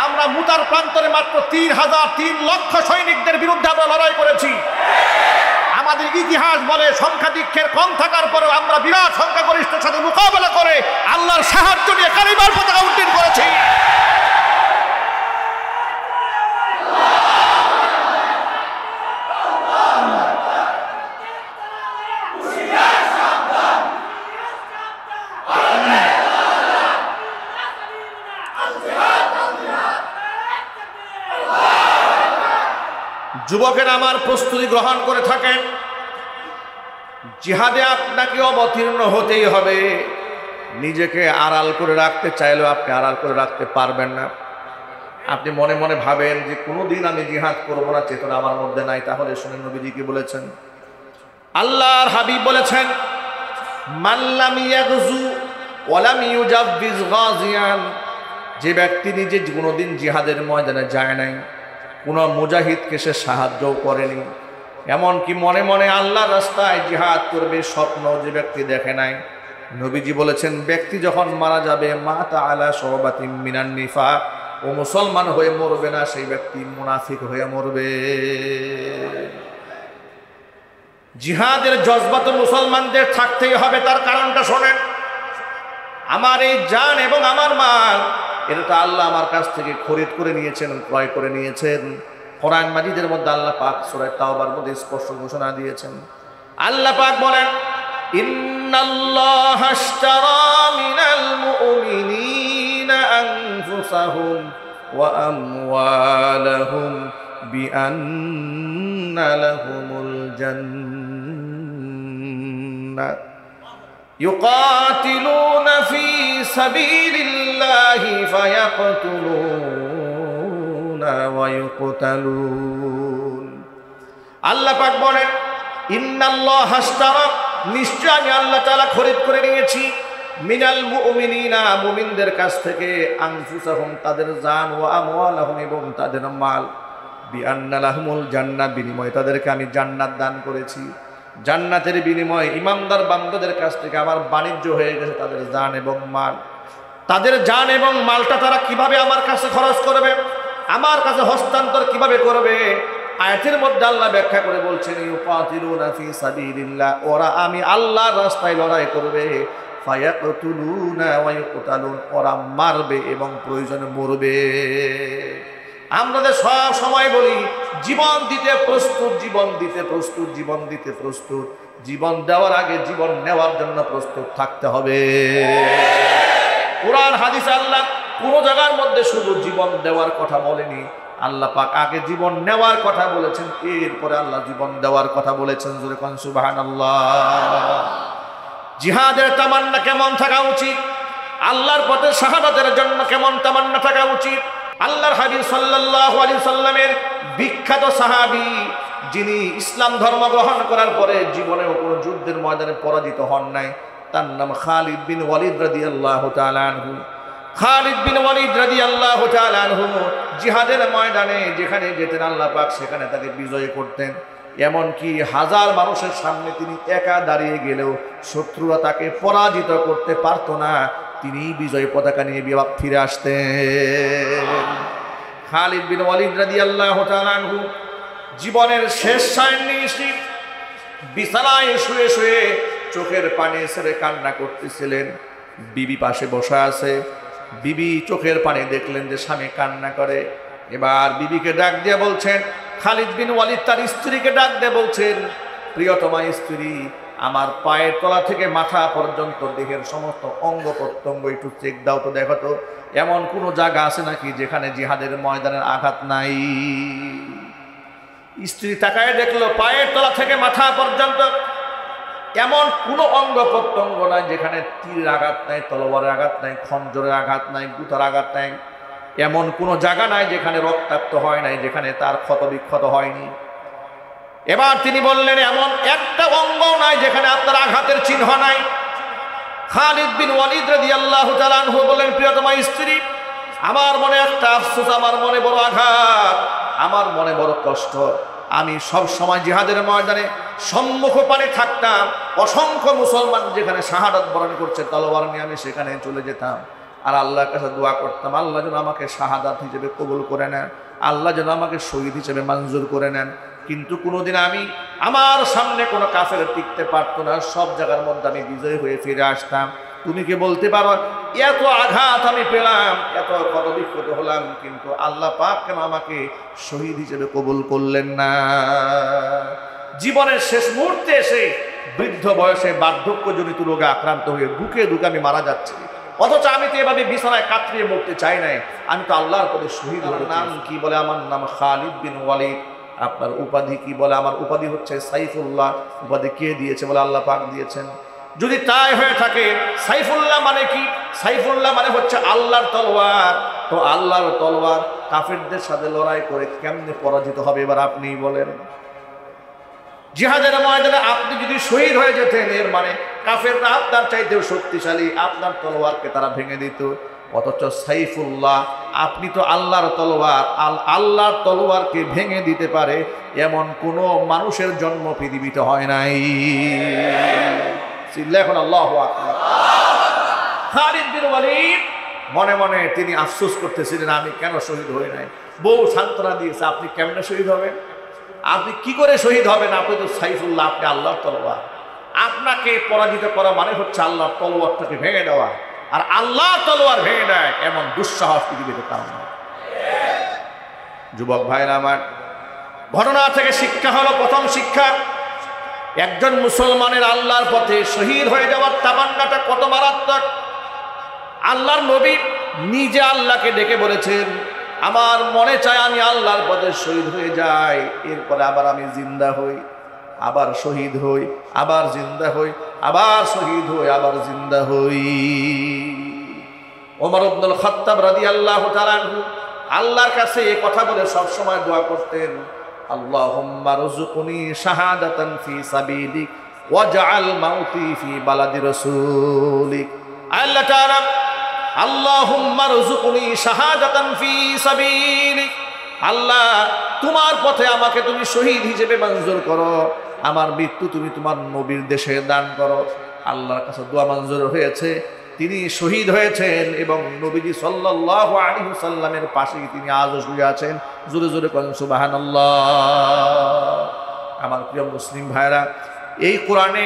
আমরা মুতার প্রান্তরে মাত্র 3 লক্ষ সৈনিকদের বিরুদ্ধে আমরা লড়াই করেছি। আমাদের ইতিহাস বলে সংখ্যাধিক্যের কম থাকার পরেও আমরা বিরাট সংখ্যাগরিষ্ঠের সাথে মোকাবেলা করে আল্লাহর সাহায্য নিয়ে কালিমার পতাকা উড্ডীন করেছি। যুবকেরা আমার প্রস্তুতি গ্রহণ করে থাকেন, জিহাদে আপনাকে অবতীর্ণ হতেই হবে। নিজেকে আড়াল করে রাখতে চাইলেও আপনি আড়াল করে রাখতে পারবেন না। আপনি মনে মনে ভাবেন যে কোনোদিন আমি জিহাদ করবো না, চেতনা আমার মধ্যে নাই। তাহলে শুনেন নবীজি কি বলেছেন। আল্লাহর হাবিব বলেছেন, মান লাম ইয়াগজু ওয়া লাম ইউজাব্বিজ গাজিয়ান, যে ব্যক্তি নিজে কোনোদিন জিহাদের ময়দানে যায় নাই, কোনো মুজাহিদকে সে সাহায্যও করেনি, এমনকি মনে মনে আল্লাহর রাস্তায় জিহাদ করবে স্বপ্ন যে ব্যক্তি দেখে নাই, নবীজি বলেছেন ব্যক্তি যখন মারা যাবে মাতা আলা শুবাতিন মিনান নিফাক, ও মুসলমান হয়ে মরবে না, সেই ব্যক্তি মুনাফিক হয়ে মরবে। জিহাদের জজবা তো মুসলমানদের থাকতেই হবে। তার কারণটা শোনেন, আমার এই জান এবং আমার মাল এটা তো আল্লাহ আমার কাছ থেকে খরিদ করে নিয়েছেন, ক্রয় করে নিয়েছেন। কোরআন মাজিদের মধ্যে আল্লাহ পাক সূরা তাওবার মধ্যে স্পষ্ট ঘোষণা দিয়েছেন। আল্লাহ পাক বলেন, ইন্নাল্লাহা আশতারা মিনাল মুমিনিনা আনফুসাহুম ওয়া আমওয়ালাহুম বিআন্না লাহুমুল জান্নাহ يقاتلون في سبيل الله فيقتلون ويقتلون। আল্লাহ পাক বলেন, ইন্নাল্লাহ আশতারা, নিশ্চয় আমি আল্লাহ তাআলা খরিদ করে নিয়েছি, মিনাল মুমিনিনা, মুমিনদের কাছ থেকে, আনফুসাহুম, তাদের জান, ওয়া আমওয়ালাহুম, এবং তাদের মাল, বিআন্না লাহুমুল জান্নাহ, বিনিময়ে তাদেরকে আমি জান্নাত দান করেছি। জান্নাতের বিনিময়ে ইমানদার বান্দাদের কাছ থেকে আমার বাণিজ্য হয়ে গেছে তাদের জান এবং মাল। তাদের জান এবং মালটা তারা কিভাবে আমার কাছে খরচ করবে, আমার কাছে হস্তান্তর কিভাবে করবে, আয়াতের মধ্যে আল্লাহ ব্যাখ্যা করে বলছেন, ইউকাতিলুনা ফি সাবিলিল্লাহ, ওরা আমি আল্লাহর রাস্তায় লড়াই করবে, ফায়াকতুলুনা ওয়া ইউকতালুন, ওরা মারবে এবং প্রয়োজনে মরবে। আমরা সব সময় বলি জীবন দিতে প্রস্তুত, জীবন দিতে প্রস্তুত, জীবন দিতে প্রস্তুত। জীবন দেওয়ার আগে জীবন নেওয়ার জন্য প্রস্তুত থাকতে হবে। কোরআন হাদিস আল্লাহ কোনো জায়গার মধ্যে শুধু জীবন দেওয়ার কথা বলেনি, আল্লাহ পাক আগে জীবন নেওয়ার কথা বলেছেন, এরপরে আল্লাহ জীবন দেওয়ার কথা বলেছেন। জোরে কোন সুবহানাল্লাহ। জিহাদের তামান্না কেমন থাকা উচিত, আল্লাহর পথে শাহাদাতের জন্য কেমন তামান্না থাকা উচিত। আল্লাহর হাবিব সাল্লাল্লাহু আলাইহি সাল্লামের বিখ্যাত সাহাবী, যিনি ইসলাম ধর্ম গ্রহণ করার পরে জীবনেও কোনো যুদ্ধের ময়দানে পরাজিত হন নাই, তার নাম খালিদ বিন ওয়ালিদ রাদিয়াল্লাহু তাআলা আনহু। খালিদ বিন ওয়ালিদ রাদিয়াল্লাহু তাআলা আনহু জিহাদের ময়দানে যেখানে যেতেন আল্লাহ পাক সেখানে তাকে বিজয় করতেন। এমনকি হাজার মানুষের সামনে তিনি একা দাঁড়িয়ে গেলেও শত্রুরা তাকে পরাজিত করতে পারত না, তিনি বিজয় পতাকা নিয়ে ফিরে আসতেন। খালিদ বিন ওয়ালিদ রাদিয়াল্লাহু তাআলা আনহু জীবনের শেষ নিশি বিছানায় শুয়ে শুয়ে চোখের পানি ছেড়ে কান্না করতেছিলেন। বিবি পাশে বসা আছে, বিবি চোখের পানি দেখলেন যে স্বামী কান্না করে। এবার বিবিকে ডাক দিয়ে বলছেন, খালিদ বিন ওয়ালিদ তার স্ত্রীকে ডাক দিয়ে বলছেন, প্রিয়তমা স্ত্রী, আমার পায়ের তলা থেকে মাথা পর্যন্ত দেহের সমস্ত অঙ্গ প্রত্যঙ্গ একটু চেক দাও তো, দেখো তো এমন কোনো জায়গা আছে নাকি যেখানে জিহাদের ময়দানের আঘাত নাই। স্ত্রী তাকায় দেখলো পায়ের তলা থেকে মাথা পর্যন্ত এমন কোনো অঙ্গ প্রত্যঙ্গ নাই যেখানে তীরের আঘাত নাই, তলোয়ারের আঘাত নাই, খঞ্জরের আঘাত নাই, গুতার আঘাত নাই। এমন কোনো জায়গা নাই যেখানে রক্তাক্ত হয় নাই, যেখানে তার ক্ষত বিক্ষত হয়নি। এবার তিনি বললেন, এমন একটা অঙ্গ নাই যেখানে আপনার আঘাতের চিহ্ন নাই। খালিদ বিন ওয়ালিদ রাদিয়াল্লাহু তাআলা আনহু বললেন, প্রিয়তমা স্ত্রী, আমার মনে একটা আফসোস, আমার মনে বড় আঘাত, আমার মনে বড় কষ্ট। আমি সব সময় জিহাদের ময়দানে সম্মুখ পানে থাকতাম, অসংখ্য মুসলমান যেখানে শাহাদাত বরণ করছে তলোয়ার নিয়ে আমি সেখানে চলে যেতাম আর আল্লাহর কাছে দোয়া করতাম, আল্লাহ যেন আমাকে শাহাদাত হিসেবে কবুল করে নেন, আল্লাহ যেন আমাকে শহীদ হিসেবে মঞ্জুর করে নেন। কিন্তু কোনোদিন আমি আমার সামনে কোনো কাফের টিকতে পারতো না, সব জায়গার মধ্যে আমি বিজয় হয়ে ফিরে আসতাম। তুমি কি বলতে পারো এত আঘাত আমি পেলাম, এত কত বিক্ষত হলাম, কিন্তু আল্লাহ পাক কেন আমাকে শহীদ হিসেবে কবুল করলেন না? জীবনের শেষ মুহূর্তে এসে বৃদ্ধ বয়সে বার্ধক্যজনিত রোগে আক্রান্ত হয়ে বুকে দুকে আমি মারা যাচ্ছি, অথচ আমি তো এভাবে বিছানায় কাতরিয়ে মরতে চাই নাই, আমি তো আল্লাহর পথে শহীদ হলাম। নাম কি বলে? আমার নাম খালিদ বিন ওয়ালিদ। আপনার উপাধি কি? বলে আমার উপাধি হচ্ছে সাইফুল্লাহ। উপাধি কে দিয়েছে? বলে আল্লাহ পাক দিয়েছেন। যদি তাই হয়ে থাকে, সাইফুল্লাহ মানে কি? সাইফুল্লাহ মানে হচ্ছে আল্লাহর তলোয়ার। তো আল্লাহর তলোয়ার কাফেরদের সাথে লড়াই করে কেমনে পরাজিত হবে এবার আপনিই বলেন। জিহাদের ময়দানে আপনি যদি শহীদ হয়ে যেতেন, এর মানে কাফেররা আপনার চাইতেও শক্তিশালী, আপনার তলোয়ারকে তারা ভেঙে দিত। অথচ সাইফুল্লাহ, আপনি তো আল্লাহর তলোয়ার, আল্লাহর তলোয়ারকে ভেঙে দিতে পারে এমন কোন মানুষের জন্ম পৃথিবীতে হয় নাই। এখন আল্লাহু আকবার। খালিদ বিন ওয়ালিদ মনে মনে তিনি আফসোস করতেছিলেন, আমি কেন শহীদ হই নাই। বউ সান্ত্বনা দিয়েছে, আপনি কেমনে শহীদ হবেন? আপনি কি করে শহীদ হবেন? আপনি তো সাইফুল্লাহ, আপনি আল্লাহর তলোয়ার। আপনাকে পরাজিত করা মানে হচ্ছে আল্লাহর তলোয়ারটাকে ভেঙে দেওয়া। আর আল্লাহর তলোয়ার ভেঙে দেয় এমন দুঃসাহস পৃথিবীতে কারণ। যুবক ভাইরা আমার, ঘটনা থেকে শিক্ষা হলো, প্রথম শিক্ষা, একজন মুসলমানের আল্লাহর পথে শহীদ হয়ে যাওয়ার তামান্নাটা কত মারাত্মক। আল্লাহর নবী নিজে আল্লাহকে ডেকে বলেছেন, আমার মনে চায় আমি আল্লাহর পথে শহীদ হয়ে যাই, এরপরে আবার আমি জিন্দা হই, আবার শহীদ হই, আবার জিন্দা হই, আবার শহীদ হই, আবার জিন্দা হই। ওমর ইবনুল খাত্তাব রাদিয়াল্লাহু তাআলা আনহু আল্লাহর কাছে এই কথা বলে সব সময় দোয়া করতেন, আল্লাহুম্মা রযুকনি শাহাদাতান ফি সাবিলিক ওয়াজআল মাউতি ফি বালাদি রাসূলিক। আল্লাহ তাআলা, আল্লাহুম্মা রযুকনি শাহাদাতান ফি সাবিলিক, আল্লাহ তোমার পথে আমাকে তুমি শহীদ হিসেবে মঞ্জুর করো, আমার মৃত্যু তুমি তোমার নবীর দেশে দান করো। আল্লাহর কাছে দোয়া মঞ্জুর হয়েছে, তিনি শহীদ হয়েছেন এবং নবীজি সাল্লাল্লাহু আলাইহি ওয়াসাল্লামের পাশেই তিনি আজও শুয়ে আছেন। জোরে জোরে বলেন সুবহানাল্লাহ। আমার প্রিয় মুসলিম ভাইরা, এই কোরআনে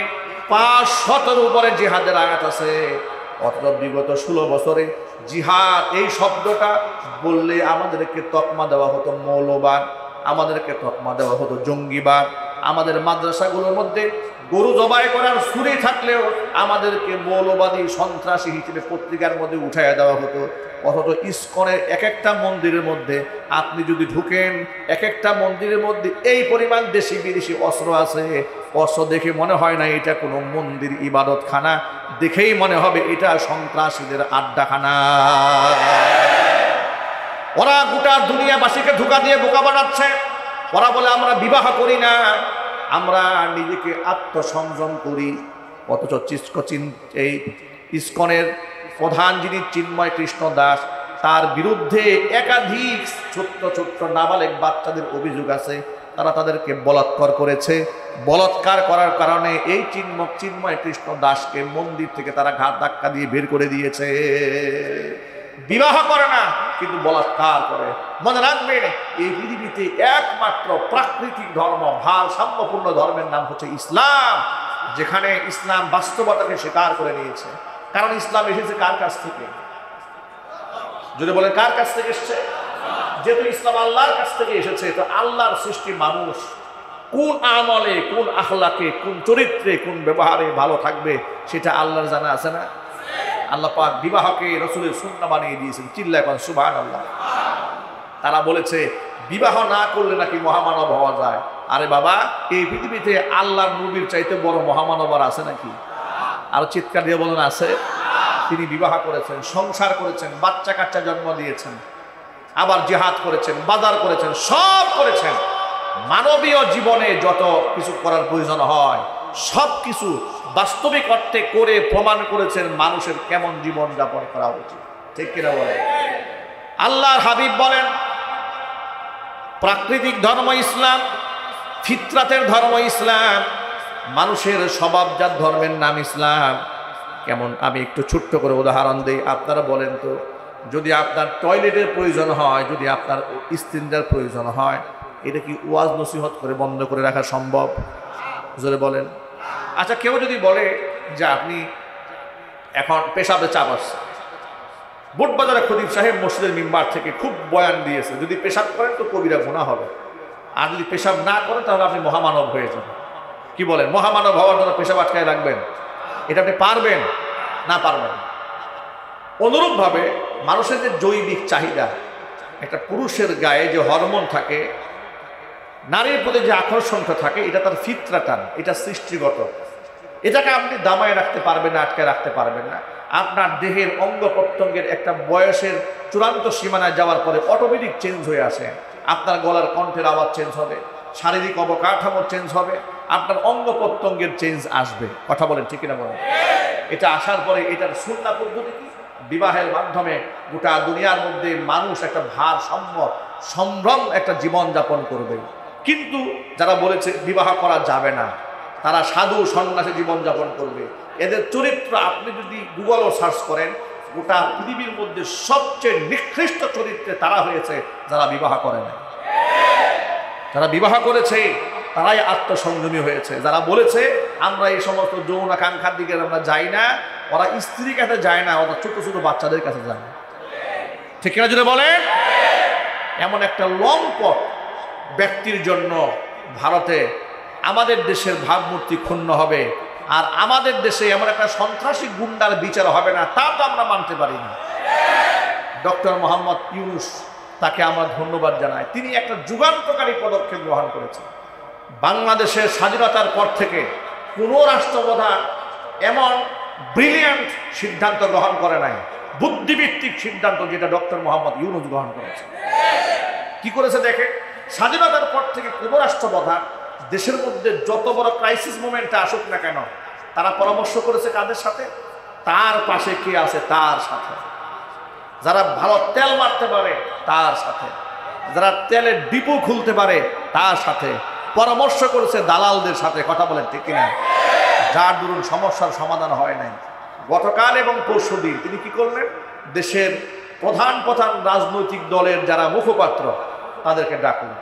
500-এর উপরে জিহাদের আয়াত আছে। অথচ বিগত 16 বছরে জিহাদ এই শব্দটা বললে আমাদেরকে তকমা দেওয়া হতো মৌলবাদ, আমাদেরকে তকমা দেওয়া হতো জঙ্গিবাদ। আমাদের মাদ্রাসাগুলোর মধ্যে গরু জবাই করার ছুরি থাকলেও আমাদেরকে মৌলবাদী সন্ত্রাসী হিসেবে পত্রিকার মধ্যে উঠাইয়া দেওয়া হতো। অথচ ইসকনের এক একটা মন্দিরের মধ্যে আপনি যদি ঢুকেন, এক একটা মন্দিরের মধ্যে এই পরিমাণ দেশি বিদেশি অস্ত্র আছে। অস্ত্র দেখে মনে হয় না এটা কোনো মন্দির ইবাদতখানা, দেখেই মনে হবে এটা সন্ত্রাসীদের আড্ডাখানা। ওরা গোটা দুনিয়াবাসীকে ধোঁকা দিয়ে বোকা বানাচ্ছে। ওরা বলে আমরা বিবাহ করি না, আমরা নিজেকে আত্মসংযম করি। অথচ এই ইসকনের প্রধান যিনি চিন্ময় কৃষ্ণ দাস, তার বিরুদ্ধে একাধিক ছোট্ট ছোট্ট নাবালেগ বাচ্চাদের অভিযোগ আছে, তারা তাদেরকে বলাৎকার করেছে। বলাৎকার করার কারণে এই চিন্ময় কৃষ্ণ দাসকে মন্দির থেকে তারা ঘাট ধাক্কা দিয়ে বের করে দিয়েছে। বিবাহ করে না, কিন্তু বলাৎকার করে। মনে রাখবেন, এই পৃথিবীতে একমাত্র প্রাকৃতিক ধর্ম, ভারসাম্যপূর্ণ ধর্মের নাম হচ্ছে ইসলাম, যেখানে ইসলাম বাস্তবতাকে স্বীকার করে নিয়েছে। কারণ ইসলাম এসেছে কার কাছ থেকে? যদি বলেন কার কাছ থেকে এসেছে? যেহেতু ইসলাম আল্লাহর কাছ থেকে এসেছে, তো আল্লাহর সৃষ্টি মানুষ কোন আমলে, কোন আখলাকে, কোন চরিত্রে, কোন ব্যবহারে ভালো থাকবে সেটা আল্লাহর জানা আছে না? আল্লাহ পাক বিবাহকে রাসূলের সুন্নাহ বানিয়ে দিয়েছেন। চিল্লায় বলেন সুবহানাল্লাহ। তারা বলেছে বিবাহ না করলে নাকি মহামানব হওয়া যায়। আরে বাবা, এই পৃথিবীতে আল্লাহর নবীর চাইতে বড় মহামানব আর আছে নাকি? আর চিৎকার দিয়ে বলেন আছে। তিনি বিবাহ করেছেন, সংসার করেছেন, বাচ্চা কাচ্চা জন্ম দিয়েছেন, আবার জিহাদ করেছেন, বাজার করেছেন, সব করেছেন। মানবীয় জীবনে যত কিছু করার প্রয়োজন হয় সব কিছু বাস্তবিক অর্থে করে প্রমাণ করেছেন মানুষের কেমন জীবন যাপন করা উচিত। ঠিক কিনা বলেন? আল্লাহর হাবিব বলেন, প্রাকৃতিক ধর্ম ইসলাম, ফিতরাতের ধর্ম ইসলাম, মানুষের স্বভাবজাত ধর্মের নাম ইসলাম। কেমন? আমি একটু ছোট্ট করে উদাহরণ দিই। আপনারা বলেন তো, যদি আপনার টয়লেটের প্রয়োজন হয়, যদি আপনার ইস্তিনজার প্রয়োজন হয়, এটা কি ওয়াজ নসিহত করে বন্ধ করে রাখা সম্ভব? জোরে বলেন। আচ্ছা, কেউ যদি বলে যে আপনি এখন পেশাবে চাপ আসছে, বুটবাজারে খতিব সাহেব মসজিদের মিম্বার থেকে খুব বয়ান দিয়েছে, যদি পেশাব করেন তো কবিরা গুনাহ হবে, আর যদি পেশাব না করেন তাহলে আপনি মহামানব হয়ে যাবেন। কি বলেন? মহামানব হওয়ার জন্য পেশাব আটকায় রাখবেন? এটা আপনি পারবেন না? পারবেন। অনুরূপভাবে মানুষের যে জৈবিক চাহিদা, একটা পুরুষের গায়ে যে হরমোন থাকে, নারীর প্রতি যে আকর্ষণটা থাকে এটা তার ফিতরাটান, এটা সৃষ্টিগত। এটাকে আপনি দামায় রাখতে পারবেন না, আটকে রাখতে পারবেন না। আপনার দেহের অঙ্গ প্রত্যঙ্গের একটা বয়সের চূড়ান্ত সীমানায় যাওয়ার পরে অটোমেটিক চেঞ্জ হয়ে আসে। আপনার গলার কণ্ঠের আওয়াজ চেঞ্জ হবে, শারীরিক অবকাঠামো চেঞ্জ হবে, আপনার অঙ্গ প্রত্যঙ্গের চেঞ্জ আসবে। কথা বলেন ঠিক কিনা বলেন? এটা আসার পরে এটার সুন্নাহ পদ্ধতি কি? বিবাহের মাধ্যমে গোটা দুনিয়ার মধ্যে মানুষ একটা ভারসাম্য সম্ভ্রম একটা জীবন যাপন করবে। কিন্তু যারা বলেছে বিবাহ করা যাবে না, তারা সাধু সন্ন্যাসী জীবনযাপন করবে, এদের চরিত্র আপনি যদি গুগলও সার্চ করেন, গোটা পৃথিবীর মধ্যে সবচেয়ে নিকৃষ্ট চরিত্রে তারা হয়েছে যারা বিবাহ করে না। যারা বিবাহ করেছে তারাই আত্মসংযমী হয়েছে। যারা বলেছে আমরা এই সমস্ত যৌন আকাঙ্ক্ষার দিকে আমরা যাই না, ওরা স্ত্রীর কাছে যায় না, ওরা ছোট ছোট বাচ্চাদের কাছে যায় না। ঠিক কিনা যদি বলেন? এমন একটা লম্পট ব্যক্তির জন্য ভারতে আমাদের দেশের ভাবমূর্তি ক্ষুণ্ণ হবে, আর আমাদের দেশে এমন একটা সন্ত্রাসী গুন্ডার বিচার হবে না, তা তো আমরা মানতে পারি না। ডক্টর মোহাম্মদ ইউনূস, তাকে আমরা ধন্যবাদ জানাই। তিনি একটা যুগান্তকারী পদক্ষেপ গ্রহণ করেছেন। বাংলাদেশের স্বাধীনতার পর থেকে কোনো রাষ্ট্রপ্রধান এমন ব্রিলিয়ান্ট সিদ্ধান্ত গ্রহণ করে নাই, বুদ্ধিভিত্তিক সিদ্ধান্ত, যেটা ডক্টর মোহাম্মদ ইউনূস গ্রহণ করেছে। কি করেছে দেখে, স্বাধীনতার পর থেকে কোনো রাষ্ট্রপ্রধান দেশের মধ্যে যত বড় ক্রাইসিস মোমেন্টে আসুক না কেন, তারা পরামর্শ করেছে কাদের সাথে? তার পাশে কে আছে তার সাথে। যারা ভালো তেল মারতে পারে তার সাথে, যারা তেলের ডিপো খুলতে পারে তার সাথে পরামর্শ করেছে দালালদের সাথে। কথা বলেন ঠিক কিনা? যার দরুন সমস্যার সমাধান হয় নাই। গতকাল এবং পরশুদিন তিনি কি করলেন? দেশের প্রধান প্রধান রাজনৈতিক দলের যারা মুখপাত্র তাদেরকে ডাকলেন,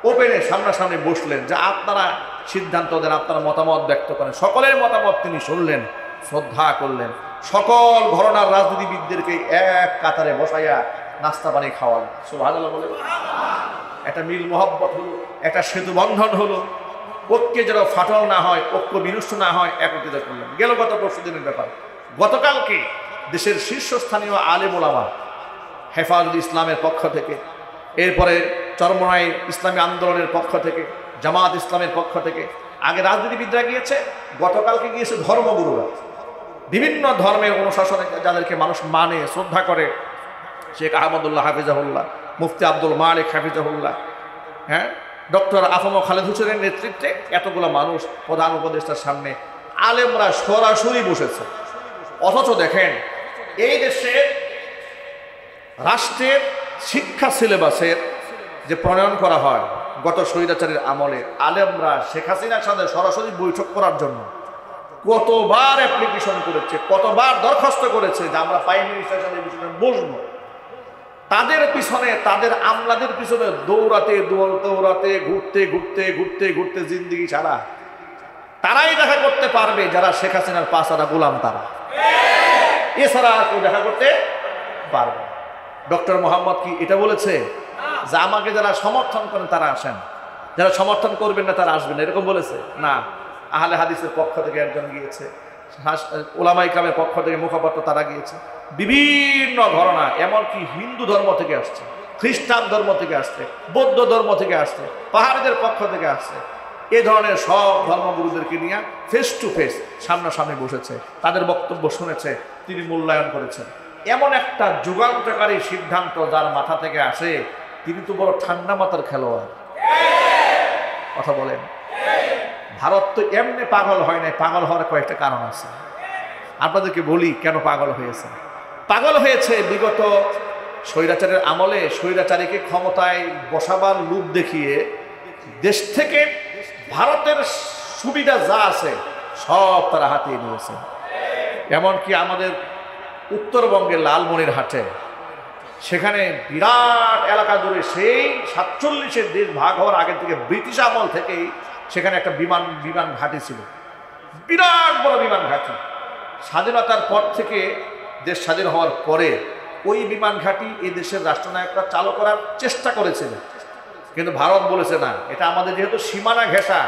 ওপেনে সামনাসামনি বসলেন, যে আপনারা সিদ্ধান্ত দেন, আপনারা মতামত ব্যক্ত করেন। সকলের মতামত তিনি শুনলেন, শ্রদ্ধা করলেন। সকল ঘরানার রাজনীতিবিদদেরকে এক কাতারে বসাইয়া নাস্তা পানি খাওয়ালেন। সুবহানাল্লাহ বলে একটা মিল মহব্বত হলো, একটা সেতু বন্ধন হলো, ঐক্যে যেন ফাটল না হয়, ঐক্য বিনষ্ট না হয়, একত্রিত করলেন। গেল গত পরশুদিনের ব্যাপার। গতকালকে দেশের শীর্ষস্থানীয় আলেম ওলামা, হেফাজুল ইসলামের পক্ষ থেকে, এরপরে চরমনাই ইসলামী আন্দোলনের পক্ষ থেকে, জামাত ইসলামের পক্ষ থেকে, আগে রাজনীতিবিদরা গিয়েছে, গতকালকে গিয়েছে ধর্মগুরুরা। বিভিন্ন ধর্মের অনুশাসনে যাদেরকে মানুষ মানে শ্রদ্ধা করে, শেখ আহমদুল্লাহ হাফিজাহুল্লাহ, মুফতি আব্দুল মালিক হাফিজাহুল্লাহ, হ্যাঁ, ডক্টর আফম খালেদ হোসেনের নেতৃত্বে এতগুলো মানুষ প্রধান উপদেষ্টার সামনে আলেমরা সরাসরি বসেছে। অথচ দেখেন, এই দেশের রাষ্ট্রের শিক্ষা সিলেবাসের যে প্রণয়ন করা হয় গত স্বৈরাচারীর আমলে, আলেমরা শেখ হাসিনার সাথে সরাসরি বৈঠক করার জন্য কতবার অ্যাপ্লিকেশন করেছে, কতবার দরখাস্ত করেছে যে আমরা প্রাইম মিনিস্টারের সাথে বিষয়ে বসবো। তাদের পিছনে, তাদের আমলাদের পিছনে দৌড়াতে দৌড়াতে ঘুরতে ঘুরতে ঘুরতে ঘুরতে জিন্দিগি সারা। তারাই দেখা করতে পারবে যারা শেখ হাসিনার পাঁচারা গোলাম, তারা এছাড়া কেউ দেখা করতে পারবে। ডক্টর মোহাম্মদ কি এটা বলেছে যে আমাকে যারা সমর্থন করেন তারা আসেন, যারা সমর্থন করবেন না তারা আসবেন, এরকম বলেছে? না, আহলে হাদিসের পক্ষ থেকে একজন গিয়েছে, ওলামা ইকরামের পক্ষ থেকে মুখপাত্র তারা গিয়েছে, বিভিন্ন ঘটনা, এমনকি হিন্দু ধর্ম থেকে আসছে, খ্রিস্টান ধর্ম থেকে আসছে, বৌদ্ধ ধর্ম থেকে আসছে, পাহাড়িদের পক্ষ থেকে আসছে। এ ধরনের সব ধর্মগুরুদেরকে নিয়ে ফেস টু ফেস সামনাসামনি বসেছে, তাদের বক্তব্য শুনেছে, তিনি মূল্যায়ন করেছেন। এমন একটা যুগান্তকারী সিদ্ধান্ত যার মাথা থেকে আসে, তিনি তো বড় ঠান্ডা মাথার খেলোয়াড়। কথা বলেন? ভারত তো এমনি পাগল হয় নাই, পাগল হওয়ার কয়েকটা কারণ আছে। আপনাদেরকে বলি কেন পাগল হয়েছে। পাগল হয়েছে বিগত স্বৈরাচারের আমলে স্বৈরাচারীকে ক্ষমতায় বসাবার লোভ দেখিয়ে দেশ থেকে ভারতের সুবিধা যা আছে সব তারা হাতিয়ে নিয়েছে। এমনকি আমাদের উত্তরবঙ্গের লালমনিরহাটে, সেখানে বিরাট এলাকা জুড়ে সেই 47-এর দেশ ভাগ হওয়ার আগে থেকে ব্রিটিশ আমল থেকেই সেখানে একটা বিমান ঘাঁটি ছিল, বিরাট বড় বিমান ঘাঁটি। স্বাধীনতার পর থেকে, দেশ স্বাধীন হওয়ার পরে ওই বিমান ঘাঁটি এই দেশের রাষ্ট্রনায়করা চালু করার চেষ্টা করেছিল, কিন্তু ভারত বলেছে না, এটা আমাদের যেহেতু সীমানা ঘেঁষা,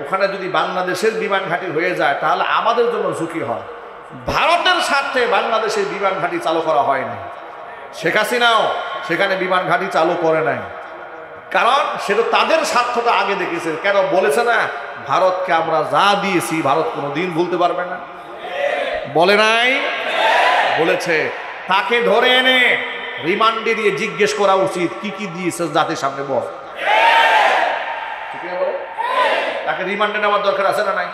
ওখানে যদি বাংলাদেশের বিমান ঘাঁটি হয়ে যায় তাহলে আমাদের জন্য ঝুঁকি হয়। ভারতের স্বার্থে বাংলাদেশের বিমান ঘাঁটি চালু করা হয় নাই। শেখ হাসিনাও সেখানে বিমান ঘাঁটি চালু করে নাই। কারণ সেটা তাদের স্বার্থটা আগে দেখেছে। কেন বলেছে না, ভারতকে আমরা যা দিয়েছি ভারত কোনোদিন ভুলতে পারবে না, বলে নাই? বলেছে। তাকে ধরে এনে রিমান্ডে দিয়ে জিজ্ঞেস করা উচিত কি কি দিয়েছে জাতির সামনে, বল। ঠিক আছে, বলে তাকে রিমান্ডে নেওয়ার দরকার আছে না নাই?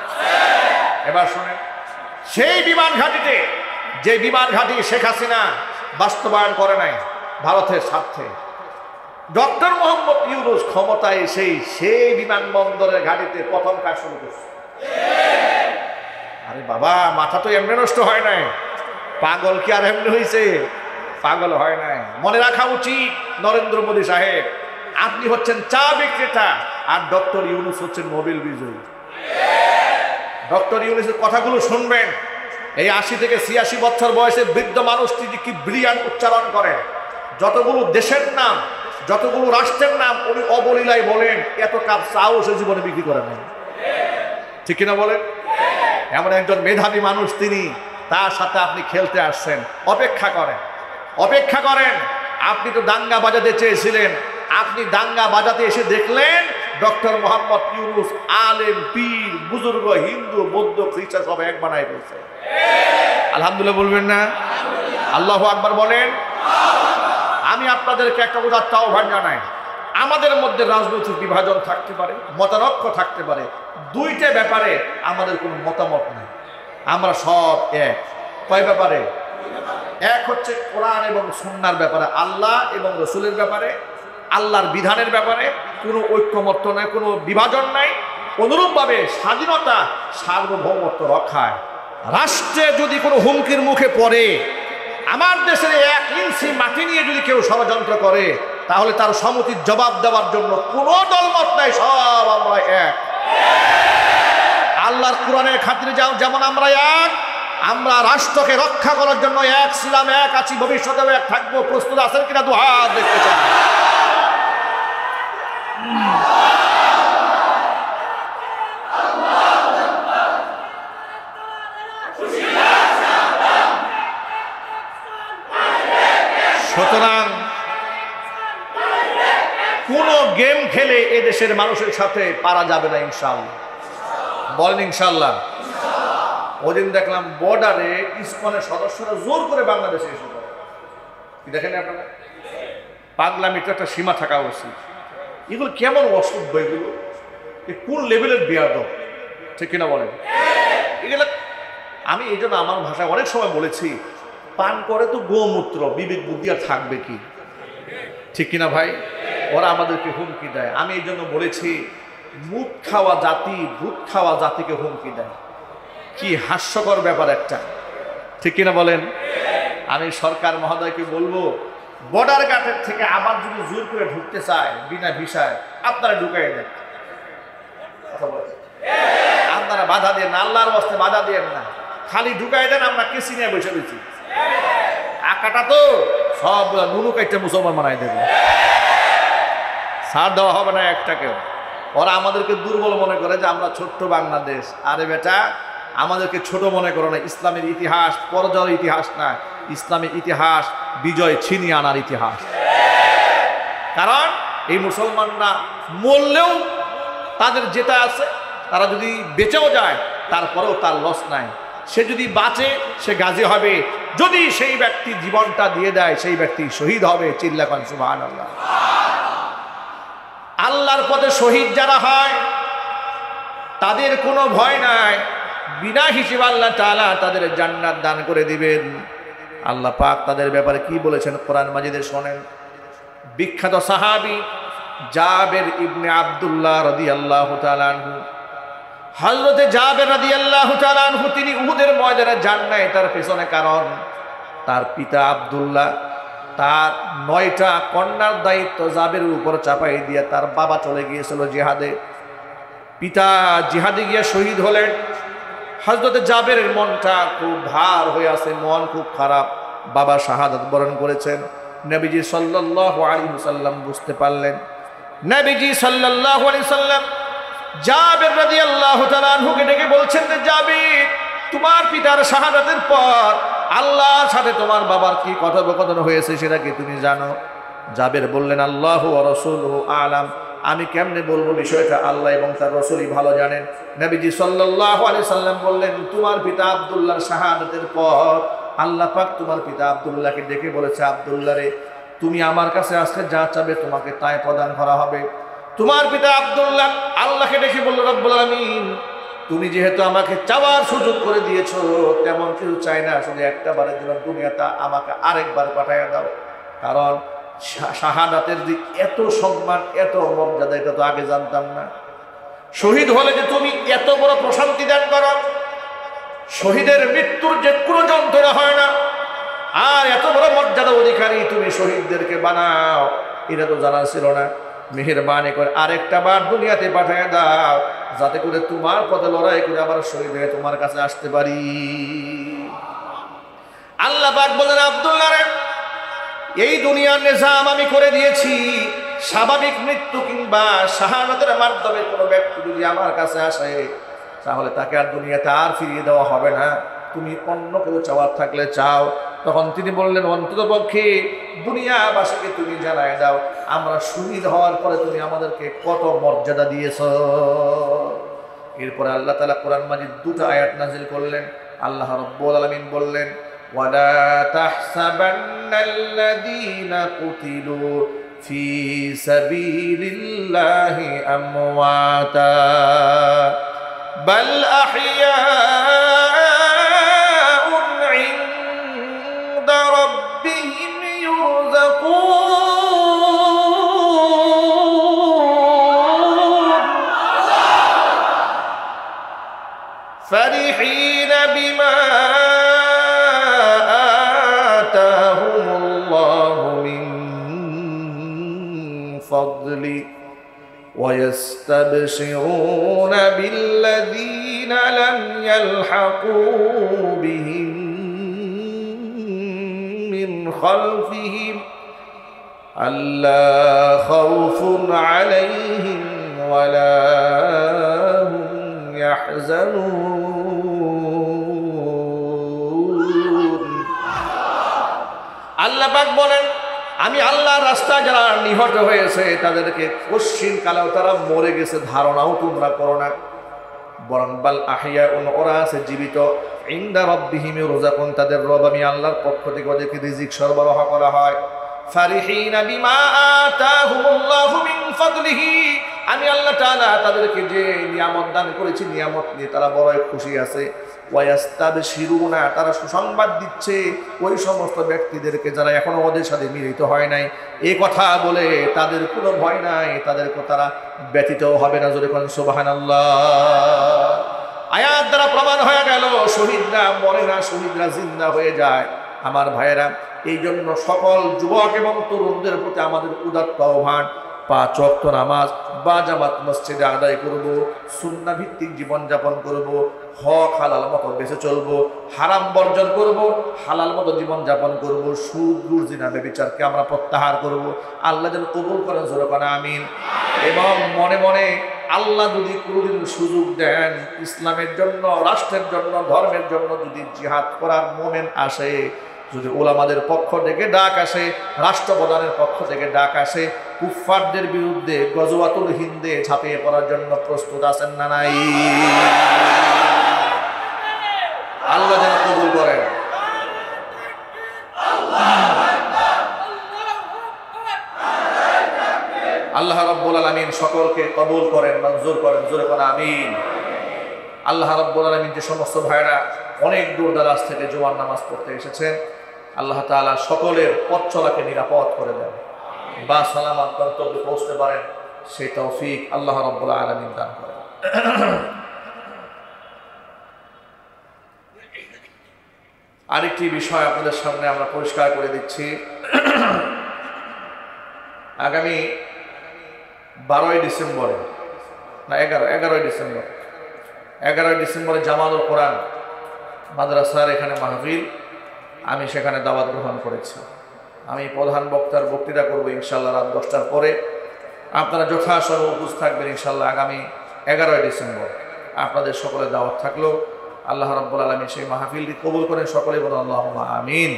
এবার শোনেন, সেই বিমান ঘাঁটিতে, যে বিমান ঘাঁটি শেখ হাসিনা বাস্তবায়ন করে নাই ভারতের স্বার্থে, ডক্টর মোহাম্মদ ইউনূস ক্ষমতায় সেই বিমানবন্দরের ঘাঁটিতে প্রথম কাজ শুরু করছে। আরে বাবা, মাথা তো এমনি নষ্ট হয় নাই, পাগল কি আর এমনি হয়েছে? পাগল হয় নাই। মনে রাখা উচিত, নরেন্দ্র মোদী সাহেব আপনি হচ্ছেন চা বিক্রেতা, আর ডক্টর ইউনূস হচ্ছেন নোবেল বিজয়ী। ডক্টর ইউনূসের কথাগুলো শুনবেন। এই 80 থেকে 86 বছর বয়সে বৃদ্ধ মানুষটি যে কি ব্রিলিয়ান্ট উচ্চারণ করেন, যতগুলো দেশের নাম, যতগুলো রাষ্ট্রের নাম উনি অবলীলায় বলেন, এত কাপ চাও সে জীবনে বিক্রি করে নেন। ঠিক কিনা বলেন? এমন একজন মেধাবী মানুষ তিনি, তার সাথে আপনি খেলতে আসছেন। অপেক্ষা করেন, অপেক্ষা করেন। আপনি তো দাঙ্গা বাজাতে চেয়েছিলেন, আপনি দাঙ্গা বাজাতে এসে দেখলেন ডক্টর মোহাম্মদ ইউনূস আলেম, পীর, বুজুর্গ, হিন্দু, বৌদ্ধ, খ্রিস্টান সব এক বানায় ফেলছে। আলহামদুলিল্লাহ বলবেন না? আল্লাহু আকবার বলেন। আমি আপনাদেরকে একটা উদাত্ত আহ্বান জানাই, আমাদের মধ্যে রাজনৈতিক বিভাজন থাকতে পারে, মতানৈক্য থাকতে পারে, দুইটা ব্যাপারে আমাদের কোনো মতামত নেই, আমরা সব এক। কয় ব্যাপারে? এক হচ্ছে কোরআন এবং সুন্নাহর ব্যাপারে, আল্লাহ এবং রসুলের ব্যাপারে, আল্লাহর বিধানের ব্যাপারে কোনো ঐক্যমত্য নাই, কোনো বিভাজন নাই। অনুরূপভাবে স্বাধীনতা, সার্বভৌমত্ব রক্ষায় রাষ্ট্রে যদি কোনো হুমকির মুখে পড়ে, আমার দেশের 1 ইঞ্চি মাটি নিয়ে যদি কেউ ষড়যন্ত্র করে, তাহলে তার সম্মতির জবাব দেওয়ার জন্য কোনো দলমত নাই, সব আমরা এক। আল্লাহর কোরআনের খাতিরে যেমন আমরা এক, আমরা রাষ্ট্রকে রক্ষা করার জন্য এক ছিলাম, এক আছি, ভবিষ্যতেও এক থাকবো। প্রস্তুত আছেন কিনা? দু হাত দেখতে চাই। সুতরাং কোন গেম খেলে এদেশের মানুষের সাথে পারা যাবে না ইনশাআল্লাহ। বলেন ইনশাআল্লাহ। ওদিন দেখলাম বর্ডারে ইসকনের সদস্যরা জোর করে বাংলাদেশে এসে পড়ে। কি দেখেন আপনারা? পাগলামির একটা সীমা থাকা উচিত। এগুলো কেমন অসভ্য, এগুলো কোন লেভেলের বেয়াদব, ঠিক কিনা বলেন? এগুলো আমি এই জন্য আমার ভাষায় অনেক সময় বলেছি, পান করে তো গোমূত্র, বিবেক বুদ্ধি আর থাকবে কি? ঠিক কিনা ভাই? ওরা আমাদেরকে হুমকি দেয়। আমি এই জন্য বলেছি, মুখ খাওয়া জাতি দুধ খাওয়া জাতিকে হুমকি দেয়। কি হাস্যকর ব্যাপার একটা, ঠিক কিনা বলেন? আমি সরকার মহোদয়কে বলবো, বর্ডার গার্ডের থেকে আবার যদি জোর করে ঢুকতে চায় বিনা ভিসায়, আপনারা ঢুকাই দেন। আপনারা বাধা দেন না, আল্লাহর ওয়াস্তে বাধা দেন না, খালি ঢুকাই দেন। আমরা কেসি নিয়ে বসে রয়েছি, আকাটা তো সব নুনু কাইটা মুসলমান বানাই দেবে, ছাড় দেওয়া হবে না একটাকেও। ওরা আমাদেরকে দুর্বল মনে করে যে আমরা ছোট্ট বাংলাদেশ। আরে বেটা, আমাদেরকে ছোট মনে করো না। ইসলামের ইতিহাস পরাজয়ের ইতিহাস না, ইসলামের ইতিহাস বিজয় ছিনিয়ে আনার ইতিহাস। কারণ এই মুসলমানরা মরলেও তাদের যেটা আছে, তারা যদি বেঁচেও যায় তারপরেও তার লস নাই। সে যদি বাঁচে সে গাজী হবে, যদি সেই ব্যক্তি জীবনটা দিয়ে দেয় সেই ব্যক্তি শহীদ হবে। চিল্লা কোন সুবহানাল্লাহ। আল্লাহর পথে শহীদ যারা হয় তাদের কোনো ভয় নাই, বিনা হিসেবে আল্লাহ তাআলা তাদের জান্নাত দান করে দিবেন। আল্লাহ পাক তাদের ব্যাপারে কি বলেছেন কোরআন মাজিদে শোনেন। বিখ্যাত সাহাবী জাবের ইবনে আব্দুল্লাহ রাদিয়াল্লাহু তাআলা আনহু, হযরতে জাবের রাদিয়াল্লাহু তাআলা আনহু তিনি উহুদের ময়দানে যান নাই। তার পেছনে কারণ তার পিতা আব্দুল্লাহ তার 9টা কন্যার দায়িত্ব জাবেরের উপর চাপাই দিয়ে তার বাবা চলে গিয়েছিল জিহাদে। পিতা জিহাদে গিয়ে শহীদ হলেন। হযরতে জাবেরের মনটা খুব ভার হয়ে আছে, মন খুব খারাপ। বাবা শাহাদাত বরণ করেছেন। নবীজি সাল্লাল্লাহু আলাইহি ওয়াসাল্লাম বুঝতে পারলেন। নবীজি সাল্লাল্লাহু আলাইহি ওয়াসাল্লাম জাবের রাদিয়াল্লাহু তাআলা আনহুকে ডেকে বলছেন যে, জাবের, তোমার পিতার শাহাদাতের পর আল্লাহর সাথে তোমার বাবার কি কথোপকথন হয়েছে সেটা কি তুমি জানো? জাবের বললেন আল্লাহু ওয়া রাসূলুহু আ'লাম, আমি কেমনে বলবো বিষয়টা, আল্লাহ এবং তার রাসূলই ভালো জানেন। নবীজি সাল্লাল্লাহু আলাইহি সাল্লাম বললেন, তোমার পিতা আব্দুল্লাহর শাহাদাতের পর আল্লাহ পাক তোমার পিতা আব্দুল্লাহকে ডেকে বলেছে, আব্দুল্লাহ রে, তুমি আমার কাছে আজকে যা চাবে তোমাকে তাই প্রদান করা হবে। তোমার পিতা আব্দুল্লাহ আল্লাহকে ডেকে বলল, রব্বুল আলামিন, তুমি যেহেতু আমাকে চাওয়ার সুযোগ করে দিয়েছো, তেমন কিছু চাই না, শুধু একটা বারের জন্য দুনিয়াটা আমাকে আরেকবার পাঠাইয়া দাও। কারণ শাহাদাতের দিক এত সম্মান, এত মর্যাদা, এটা তো আগে জানতাম না। শহীদ হলে যে তুমি এত বড় প্রশান্তি দান করো, শহীদের মৃত্যুর যে কোনো যন্ত্রণা হয় না, আর এত বড় মর্যাদা অধিকারী তুমি শহীদদেরকে বানাও, এটা তো জানা ছিল না। মেহেরবানি করে আরেকটা বার দুনিয়াতে পাঠিয়ে দাও, যাতে করে তোমার পথে লড়াই করে আবার শহীদ হয়ে তোমার কাছে আসতে পারি। আল্লাহ পাক বলেন, আব্দুল্লাহ রে, এই দুনিয়ার নিজাম আমি করে দিয়েছি। স্বাভাবিক মৃত্যু কিংবা শাহাদাতের মাধ্যমে কোনো ব্যক্তি যদি আমার কাছে আসে, তাহলে তাকে আর দুনিয়াতে আর ফিরিয়ে দেওয়া হবে না। তুমি অন্য কেউ চাওয়ার থাকলে চাও। তখন তিনি বললেন, অন্ততপক্ষে দুনিয়াবাসীকে তুমি জানায় দাও, আমরা শহীদ হওয়ার পরে তুমি আমাদেরকে কত মর্যাদা দিয়েছ। এরপরে আল্লাহ তাআলা কোরআন মাজিদ দুটো আয়াত নাজিল করলেন। আল্লাহ রাব্বুল আলামিন বললেন, ওয়ালা তাহসাবান্নাল্লাযীনা কুতিলু ফি সাবিলিল্লাহি আমওয়াতা বাল আহইয়াউন ইনদা রাব্বিহিম ইউরযাকুন ফারিহিনা বিমা আতাহুমুল্লাহু মিন ফাদলি ويستبشرون بالذين لم يلحقوا بهم من خلفهم ألا خوف عليهم ولا هم يحزنون। আল্লাহ পাক বলেন, আমি আল্লাহর রাস্তায় যারা নিহত হয়েছে তাদেরকে পশ্চিম কালেও তারা মরে গেছে ধারণাও তোমরা করো না, বরং বাল আহইয়াউন, ওরা আছে জীবিত, ইনদা রাব্বিহিম ইউরযাকুন, তাদের রব আমি আল্লাহর পক্ষ থেকে ওদেরকে রিজিক সরবরাহ করা হয়। ফারিহিনা বিমা আতাহুমুল্লাহু মিন ফাদলিহি, আমি আল্লাহ তাআলা তাদেরকে যে নিয়ামত দান করেছি, নিয়ামত নিয়ে তারা বড়ই খুশি আছে। ওয়াস্তাবশিরুনা, তারা সুসংবাদ দিচ্ছে ওই সমস্ত ব্যক্তিদেরকে যারা এখনো ওদের সাথে মিলিত হয় নাই। এই কথা বলে তাদের কোনো ভয় নাই, তাদেরকে তারা ব্যতীত হবে না। জোরে কোন সুবহানাল্লাহ। আয়াত দ্বারা প্রমাণ হয়ে গেল শহীদরা মরে না, শহীদরা জিন্দা হয়ে যায়। আমার ভাইয়েরা, এই জন্য সকল যুবক এবং তরুণদের প্রতি আমাদের উদাত্ত আহ্বান, 5 ওয়াক্ত নামাজ বা জামাত মসজিদে আদায় করব, সুন্নাহ ভিত্তিক জীবনযাপন করব, হক হালাল মতো বেঁচে চলবো, হারাম বর্জন করব, হালাল মতো জীবনযাপন করব, সুদ ঘুষ জিনা ব্যভিচারকে আমরা প্রত্যাহার করব। আল্লাহ যেন কবুল করেন, জোরে বলেন আমিন। এবং মনে মনে আল্লাহ যদি কোনোদিন সুযোগ দেন, ইসলামের জন্য, রাষ্ট্রের জন্য, ধর্মের জন্য যদি জিহাদ করার মোমেন্ট আসে, যদি ওলামাদের পক্ষ থেকে ডাক আসে, রাষ্ট্রপ্রধানের পক্ষ থেকে ডাক আসে, কুফফারদের বিরুদ্ধে গজওয়াতুল হিন্দে ঝাঁপিয়ে পড়ার জন্য প্রস্তুত আছেন না নাই? আল্লাহ যেন কবুল করেন। আল্লাহ রাব্বুল আলামিন সকলকে কবুল করেন, মঞ্জুর করেন, জোরে বলেন আমিন। আল্লাহ রাব্বুল আলামিন যে সমস্ত ভাইরা অনেক দূর দারাজ থেকে জুমার নামাজ পড়তে এসেছেন, আল্লাহ তাআলা সকলের পথ চলাকে নিরাপদ করে দেন বা সালামত গন্তব্যে পৌঁছতে পারেন, সেই তৌফিক আল্লাহ রাব্বুল আলামিন দান করেন। আরেকটি বিষয় আপনাদের সামনে আমরা পরিষ্কার করে দিচ্ছি। আগামী 12ই ডিসেম্বরে না 11ই ডিসেম্বরে জামালুল কোরআন মাদ্রাসার এখানে মাহফিল, আমি সেখানে দাওয়াত গ্রহণ করেছি। আমি প্রধান বক্তার বক্তৃতা করব ইনশাল্লাহ রাত 10টার পরে। আপনারা যথাসময়ে উপস্থিত থাকবেন ইনশাল্লাহ। আগামী 11ই ডিসেম্বর আপনাদের সকলের দাওয়াত থাকলো। আল্লাহ রাব্বুল আলামিন সেই মাহফিলটি কবুল করেন, সকলে বলেন আল্লাহুম্মা আমিন।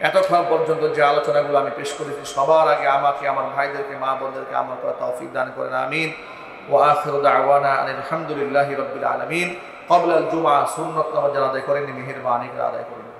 এতক্ষণ পর্যন্ত যে আলোচনাগুলো আমি পেশ করেছি সবার আগে আমাকে, আমার ভাইদেরকে, মা বোনদেরকে আমার করা তৌফিক দান করেন, আমিন। ওয়া আখিরু দাওয়ানা আলহামদুলিল্লাহি রাব্বিল আলামিন। ক্বাবলা আল জুমআ সুন্নাত নামাজ আদায় করেন, মেহেরবানি করে আদায় করুন।